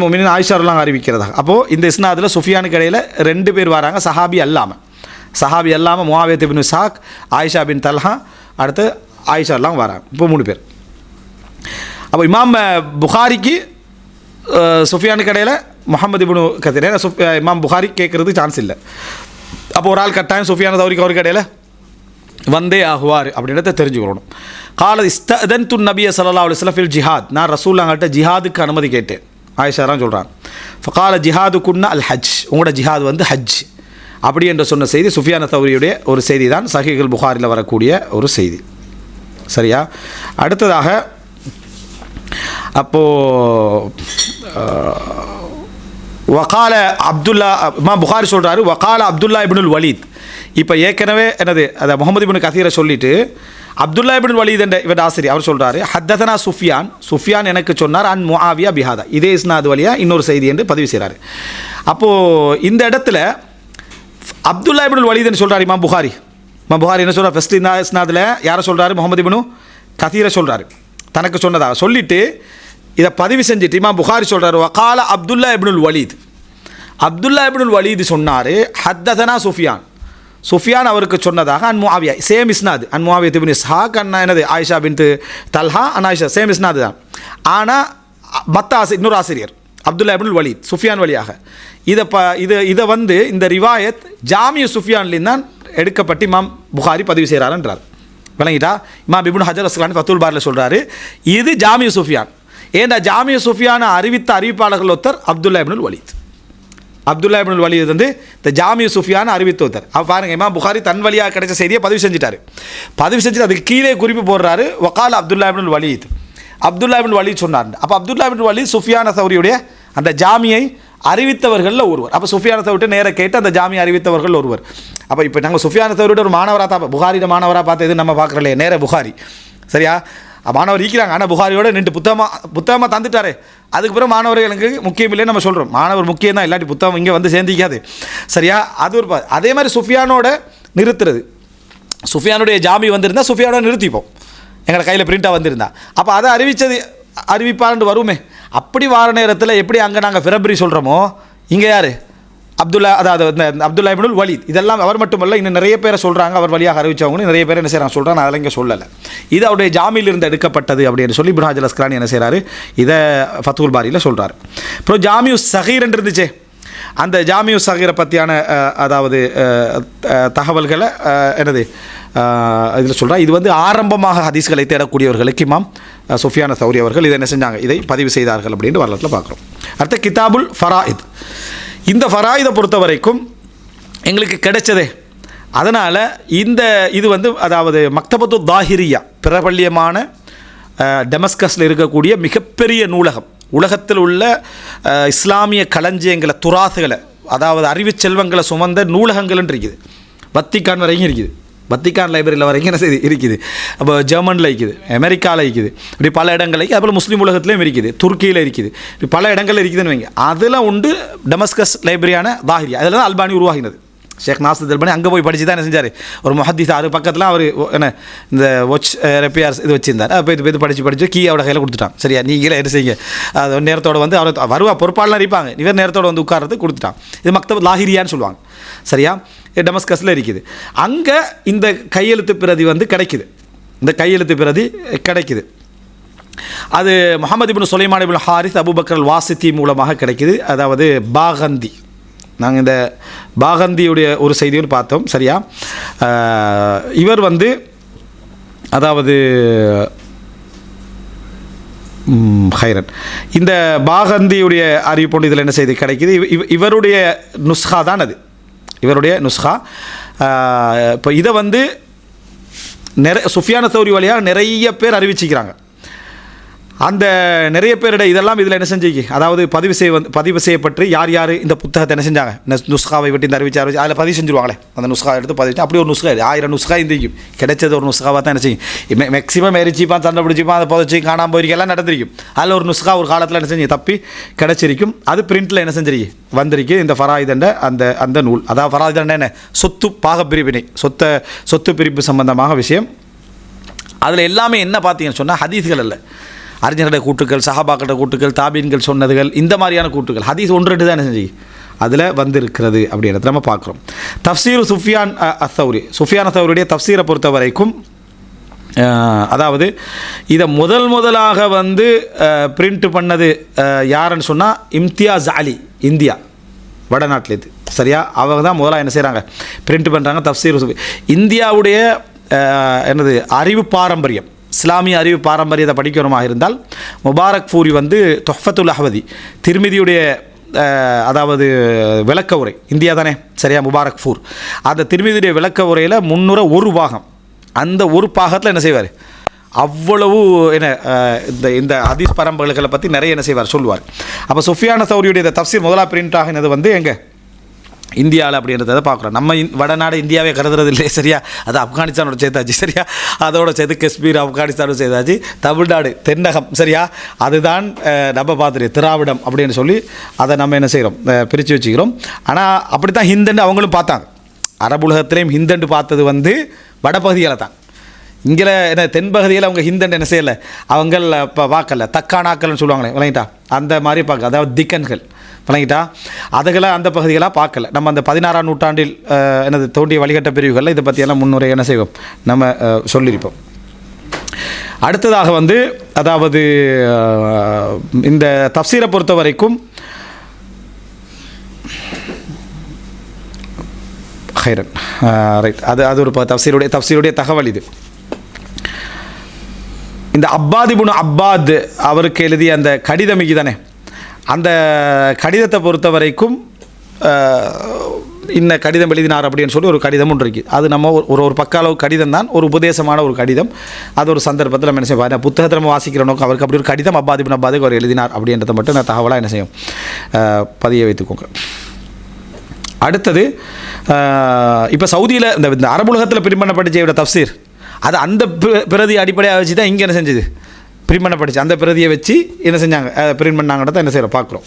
முஃமினீன் ஆயிஷாரெல்லாம் அறிவிக்கிறதாக. அப்போது இந்த இஸ்னாதில் சுஃபியானுக்கு இடையில் 2 பேர் வராங்க, சஹாபி அல்லாமல் முஆவியத் இப்னு இஸ்ஹாக், ஆயிஷா பின் தல்ஹா, அடுத்து ஆயிஷாரெல்லாம் வராங்க. இப்போ 3 பேர். அப்போ இமாம் புகாரிக்கு சுஃபியானுக்கு இடையில் முஹம்மது இப்னு கதீர், இமாம் புகாரி கேட்குறதுக்கு சான்ஸ் இல்லை. அப்போ ஒரு ஆள் கட்டாயம் சுஃபியான் தௌரிக்கு அவருக்கு இடையில் வந்தே ஆகுவார் அப்படின்றத தெரிஞ்சுக்கணும். கால இஸ்தஅதன்து நபிய ஸல்லல்லாஹு அலைஹி வஸல்லம் ஃபில் ஜிஹாத், நான் ரசூலுல்லாஹ்கிட்ட ஜிஹாதுக்கு அனுமதி கேட்டேன். ஆயிஷாரான் சொல்கிறான். ஃபகால ஜிஹாது குன்னா அல் ஹஜ், உங்களோட ஜிஹாத் வந்து ஹஜ் அப்படி என்று சொன்ன செய்தி சுஃபியான் தௌரியுடைய ஒரு செய்தி தான், சஹீஹுல் புகாரில் வரக்கூடிய ஒரு செய்தி. சரியா? அடுத்ததாக அப்போது வகால அப்துல்லா, இமாம் புகாரி சொல்கிறாரு, வகால அப்துல்லா இப்னுல் வலீத். இப்போ ஏற்கனவே என்னது அதை முகமது இப்னு கதீரை சொல்லிவிட்டு அப்துல்லா இப்னுல் வலீத் என்ற இவர் ஆசிரியர் அவர் சொல்கிறாரு, ஹத்ததனா சுஃபியான் எனக்கு சொன்னார் அன் முஆவியா பிஹாதா, இதே இஸ்னாது வழியாக இன்னொரு செய்தி என்று பதிவு செய்கிறாரு. அப்போது இந்த இடத்துல அப்துல்லா இப்னுல் வலீத்னு சொல்கிறார் இமாம் புகாரி என்ன சொல்கிறார், ஃபஸ்ட்டு இந்த இஸ்னாதில் யாரை சொல்கிறாரு, முகமது இப்னு கதீரை சொல்கிறாரு, தனக்கு சொன்னதாக சொல்லிவிட்டு இதை பதிவு செஞ்சுட்டு இமாம் புகாரி சொல்கிறார், வகால அப்துல்லா இப்னுல் வலீத் சொன்னார், ஹத்ததனா சுஃபியான் அவருக்கு சொன்னதாக அன் முஆவியா, சேம் இஸ்னாது, அன் முஆவியா இப்னு இஸ்ஹாக் அண்ணா என்னது ஆயிஷா பின்த் தல்ஹா அன் ஆயிஷா, சேம் இஸ்னாது தான். ஆனால் மற்ற இன்னொரு ஆசிரியர் அப்துல்லா இப்னுல் வலீத் சுஃபியான் வழியாக இதை வந்து இந்த ரிவாயத் ஜாமிய சுஃபியான்லேருந்து தான் எடுக்கப்பட்டு இமாம் புகாரி பதிவு செய்கிறாருன்றார். விளங்கிட்டா? இமாம் இப்னு ஹஜர் அஸ்கலானி ஃபத்துல் பாரில் சொல்கிறாரு, இது ஜாமிய சுஃபியான். ஏன்னா ஜாமிய சுஃபியானை அறிவித்த அறிவிப்பாளர்கள் ஒருத்தர் அப்துல்லா இப்னுல் வலீத் வந்து இந்த ஜாமிய சுஃபியானை அறிவித்த ஒருத்தர். அப்போ பாருங்கள், இமாம் புகாரி தன் வழியாக கிடைச்ச செய்தியை பதிவு செஞ்சுட்டு அதுக்கு கீழே குறிப்பு போடுறாரு, வகால் அப்துல்லா இப்னுல் வலீத் சொன்னார். அப்போ அப்துல்லா இப்னுல் வலீத் சுஃபியான் தௌரியுடைய அந்த ஜாமியை அறிவித்தவர்களில் ஒருவர். அப்போ சுஃபியான் தௌரிட்ட நேராக கேட்டு அந்த ஜாமியை அறிவித்தவர்கள் ஒருவர். அப்போ இப்போ நாங்கள் சுஃபியான் தௌரியோட ஒரு மாணவராக புகாரியோட மாணவராக பார்த்து எது நம்ம பார்க்குறோம் நேர புகாரி. சரியா? மாணவர் இருக்கிறாங்க, ஆனால் புகாரியோட நின்று புத்தகமாக தந்துட்டாரு. அதுக்கு பிறகு மாணவர்களுக்கு முக்கியம் இல்லைன்னு நம்ம சொல்கிறோம். மாணவர் முக்கியம் தான், இல்லாட்டி புத்தகம் இங்கே வந்து சேர்ந்திக்காது. சரியா? அது ஒரு அதே மாதிரி சுஃபியானோட நிறுத்துறது, சுஃபியானுடைய ஜாமி வந்திருந்தால் சுஃபியானோட நிறுத்திப்போம், எங்களை கையில் பிரிண்ட்டாக வந்திருந்தா. அப்போ அதை அறிவிப்பான்னு வருமே. அப்படி வார நேரத்தில் எப்படி அங்கே நாங்கள் ஃபிரப்ரி சொல்கிறோமோ, இங்கே யார் அப்துல்லா இப்னுல் வலீத், இதெல்லாம் அவர் மட்டுமல்ல, இன்னும் நிறைய பேரை சொல்கிறாங்க, அவர் வழியாக அறிவித்தவங்க நிறைய பேர் என்ன செய்கிறாங்க சொல்கிறாங்க, அதெல்லாம் இங்கே சொல்லலை. இது அவருடைய ஜாமியிலிருந்து எடுக்கப்பட்டது அப்படின்னு சொல்லி இப்னு ஹஜர் அஸ்கலானி என்ன செய்கிறாரு, இதை ஃபத்துல் பாரியில் சொல்கிறார். அப்புறம் ஜாமியு சகீர் இருந்துச்சே, அந்த ஜாமியு சகீரை பற்றியான அதாவது தகவல்களை என்னது இதில் சொல்கிறார். இது வந்து ஆரம்பமாக ஹதீஸ்களை தேடக்கூடியவர்களுக்கு இமாம் சுஃபியான் தௌரி அவர்கள் இதை என்ன செஞ்சாங்க, இதை பதிவு செய்தார்கள் அப்படின்ட்டு வரலாற்றில் பார்க்குறோம். அடுத்த கிதாபுல் ஃபராயித். இந்த ஃபராயிதை பொறுத்த வரைக்கும் எங்களுக்கு கிடைச்சதே. அதனால் இது வந்து அதாவது மக்தபத்து தாஹிரியா, பிரபல்யமான டெமஸ்கஸில் இருக்கக்கூடிய மிகப்பெரிய நூலகம், உலகத்தில் உள்ள இஸ்லாமிய களஞ்சியங்களை துராசுகளை அதாவது அறிவு செல்வங்களை சுமந்த நூலகங்கள்னு இருக்குது. வத்திக்கான் வரைக்கும் இருக்குது, வத்திக்கான் லைப்ரரியில் வரைக்கும் என்ன செய்து இருக்குது. அப்போ ஜெர்மனில் இருக்குது, அமெரிக்காவில் இருக்குது, இப்படி பல இடங்களுக்கு, அதுபோல் முஸ்லீம் உலகத்துலேயும் இருக்குது, துருக்கியில் இருக்குது, இப்படி பல இடங்களில் இருக்குதுன்னு வைங்க. அதில் உண்டு டெமஸ்கஸ் லைப்ரரியான தாஹிரியா. அதில் தான் அல்பானி உருவாகினது. ஷேக் நாசர் அல்பானி அங்கே போய் படித்து தான் என்ன செஞ்சார், ஒரு முஹத்தீஸ் அது பக்கத்தில் அவர் என்ன இந்த வாட்ச் ரெப்பேர்ஸ் இது வச்சுருந்தார். போய் படித்து கீ அவட கையில் கொடுத்துட்டான். சரியா? நீங்களே என்ன செய்யுங்க, அது நேரத்தோடு வந்து அவர் வருவா பொறுப்பாளலாம் இருப்பாங்க, இவர் நேரத்தோடு வந்து உட்கார்றது கொடுத்துட்டான். இது மக்தப் லாஹிரியான்னு சொல்லுவாங்க. சரியா? டெமஸ்கஸில் இருக்குது. அங்கே இந்த கையெழுத்து பிரதி வந்து கிடைக்குது, அது முஹம்மது இப்னு சுலைமான் இப்னு ஹாரிஸ் அபூபக்கர் அல் வாசித்தி மூலமாக கிடைக்குது. அதாவது பாகந்தி, நாங்கள் இந்த பாகந்தியுடைய ஒரு செய்தியும் பார்த்தோம். சரியா? இவர் வந்து அதாவது ஹைரன் இந்த பாகந்தியுடைய அறிவிப்பு இதில் என்ன செய்தி கிடைக்குது, இவருடைய நுஸ்ஹா தான் அது, இவருடைய நுஸ்ஹா. இப்போ இதை வந்து சுஃபியான் தௌரி வழியாக நிறைய பேர் அறிவிச்சிக்கிறாங்க. அந்த நிறைய பேருடைய இதெல்லாம் இதில் என்ன செஞ்சீங்க, அதாவது பதிவு செய்யப்பட்டு யார் யார் இந்த புத்தகத்தை என்ன செஞ்சாங்க, நுஸ்காவை வெட்டி இந்த அறிவிச்சு அதில் பதிவு செஞ்சுருவாங்களே, அந்த நுஸ்கா எடுத்து பதிவு அப்படி ஒரு நுஸ்கா 1000 நுஸ்கா இருந்திருக்கும். கிடைச்சது ஒரு நுஸ்காவாக தான் என்ன செய்யும், மேக்ஸிமம் எரிச்சிப்பான் சண்டை பிடிச்சிப்பான் அதை புதைச்சி காணாமல் போயிருக்க எல்லாம் நடந்திருக்கும். அதில் ஒரு நுஸ்கா ஒரு காலத்தில் என்ன செஞ்சு தப்பி கிடைச்சிருக்கும். அது பிரிண்டில் என்ன செஞ்சிருக்கு வந்திருக்கு. இந்த ஃபராயிதண்ட அந்த நூல், அதாவது ஃபராயிதண்ட என்ன சொத்து பாகப்பிரிவினை, சொத்து பிரிப்பு சம்பந்தமாக விஷயம். அதில் எல்லாமே என்ன பார்த்தீங்கன்னு சொன்னால் ஹதீஸ்கள் அல்ல, அறிஞர்களுடைய கூட்டுக்கள், சஹாபாக்களுடைய கூட்டுக்கள், தாபீன்கள் சொன்னதுகள், இந்த மாதிரியான கூட்டுக்கள். ஹதீஸ் 1-2 தான் என்ன செஞ்சு அதில் வந்திருக்கிறது அப்படின்றத நம்ம பார்க்குறோம். தஃப்சீர் சுஃபியான் அத்தௌரியுடைய தஃப்சீரை பொறுத்த வரைக்கும், அதாவது இதை முதலாக வந்து பிரிண்ட் பண்ணது யாருன்னு சொன்னால் இம்தியாஸ் அலி, இந்தியா வடநாட்டிலேருந்து, சரியா? அவங்க தான் முதலாக என்ன செய்கிறாங்க பிரிண்ட் பண்ணுறாங்க தஃப்சீர் சுஃபி. இந்தியாவுடைய என்னது அறிவு பாரம்பரியம், இஸ்லாமிய அறிவு பாரம்பரியத்தை படிக்கணுமாக இருந்தால் முபாரக் ஃபூரி வந்து தொஹ்ஃபத்துல் அஹ்வதி திருமிதியுடைய அதாவது விளக்க உரை, இந்தியா தானே சரியா, முபாரக் ஃபூர், அந்த திருமிதியுடைய விளக்க உரையில் 301 பாகம், அந்த ஒரு பாகத்தில் என்ன செய்வார், அவ்வளவு என்ன இந்த ஹதீஸ் பரம்பரைகளை பற்றி நிறைய என்ன செய்வார் சொல்லுவார். அப்போ சுஃபியான் தௌரியுடைய இந்த தஃப்சீர் முதலாக பிரிண்ட் ஆகினது வந்து எங்கே இந்தியாவில் அப்படின்றத பார்க்குறோம். நம்ம வடநாடு இந்தியாவே கருதுறது இல்லை, சரியா? அது ஆப்கானிஸ்தானோட சேர்த்தாச்சு, சரியா? அதோட சேர்த்து காஷ்மீர் ஆப்கானிஸ்தானோட சேர்த்தாச்சு, தமிழ்நாடு தென்னகம், சரியா? அதுதான் நம்ம பார்த்துரு திராவிடம் அப்படின்னு சொல்லி அதை நம்ம என்ன செய்கிறோம் பிரித்து வச்சுக்கிறோம். ஆனால் அப்படி தான் ஹிந்துன்னு அவங்களும் பார்த்தாங்க. அரபுலகத்திலையும் ஹிந்துன்னு பார்த்தது வந்து வடபகுதியில் தான். இங்கே என்ன தென்பகுதியில் அவங்க ஹிந்துன்னு என்ன செய்யலை, அவங்க இப்போ பார்க்கல, தக்கானாக்கள்னு சொல்லுவாங்களே விளங்கிட்டா, அந்த மாதிரி பார்க்க, அதாவது திக்கன்கள் விளங்கிட்டா, அதுகளை அந்த பகுதிகளாக பார்க்கல. நம்ம அந்த 16ஆம் நூற்றாண்டில் எனது தோண்டிய வழிகட்ட பிரிவுகளில் இதை பற்றியெல்லாம் முன்னுரை என்ன செய்வோம் நம்ம சொல்லியிருப்போம். அடுத்ததாக வந்து அதாவது இந்த தஃப்சீரை பொறுத்த வரைக்கும் ஹைரன் ரைட், அது ஒரு தஃப்சீருடைய தகவல். இது இந்த அப்பாதிபுன் அப்பாத் அவருக்கு எழுதிய அந்த கடிதம் தானே, அந்த கடிதத்தை பொறுத்த வரைக்கும் இன்ன கடிதம் எழுதினார் அப்படின்னு சொல்லி ஒரு கடிதம் ஒன்று இருக்குது. அது நம்ம ஒரு பக்க அளவு கடிதம் தான், ஒரு உபதேசமான ஒரு கடிதம். அது ஒரு சந்தர்ப்பத்தில் நம்ம என்ன செய்வோம், புத்தகத்தை நம்ம வாசிக்கிற நோக்கம் அவருக்கு அப்படி ஒரு கடிதம் அப்பாதிபின் அப்பாதுக்கு அவர் எழுதினார் அப்படின்றத மட்டும் நான் தகவலாக என்ன செய்யும் பதிய வைத்துக்கோங்க. அடுத்தது இப்போ சவுதியில் இந்த அரபுலகத்தில் பிரிண்ட் பண்ணப்பட்ட செய்யோட தஃப்சீர், அது அந்த பிரதி அடிப்படையாக வச்சு தான் இங்கே என்ன செஞ்சது பிரிண்ட் பண்ணப்பட்டுச்சு. அந்த பிரதியை வச்சு என்ன செஞ்சாங்க பிரிண்ட் பண்ணாங்கன்றத என்ன செய்கிறோம் பார்க்குறோம்.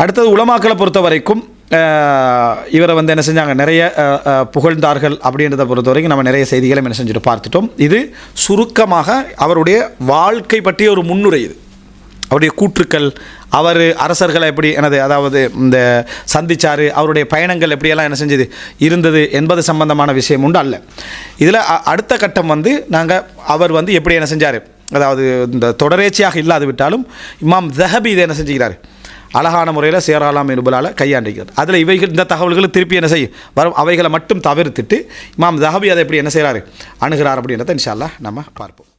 அடுத்தது உலமாக்களை பொறுத்த வரைக்கும் இவரை வந்து என்ன செஞ்சாங்க நிறைய புகழ்ந்தார்கள் அப்படின்றத பொறுத்த வரைக்கும் நம்ம நிறைய செய்திகளை என்ன செஞ்சுட்டு பார்த்துட்டோம். இது சுருக்கமாக அவருடைய வாழ்க்கை பற்றிய ஒரு முன்னுரை. இது அவருடைய கூற்றுக்கள், அவர் அரசர்களை எப்படி அதாவது இந்த சந்திச்சார், அவருடைய பயணங்கள் எப்படியெல்லாம் என்ன செஞ்சது இருந்தது என்பது சம்பந்தமான விஷயம் உண்டு அல்ல. இதில் அடுத்த கட்டம் வந்து நாங்கள் அவர் வந்து எப்படி என்ன செஞ்சார், அதாவது இந்த தொடரேச்சியாக இல்லாது விட்டாலும் இமாம் ஸஹபி இதை என்ன செஞ்சுக்கிறார் அழகான முறையில் சேராலாம் என்பதால் கையாண்டிருக்கிறார். அதில் இந்த தகவல்களை திருப்பி என்ன செய்யும் வரும், அவைகளை மட்டும் தவிர்த்துட்டு இமாம் ஸஹபி அதை எப்படி என்ன செய்கிறாரு அணுகிறார் அப்படின்றத இன்ஷா அல்லாஹ் நம்ம பார்ப்போம்.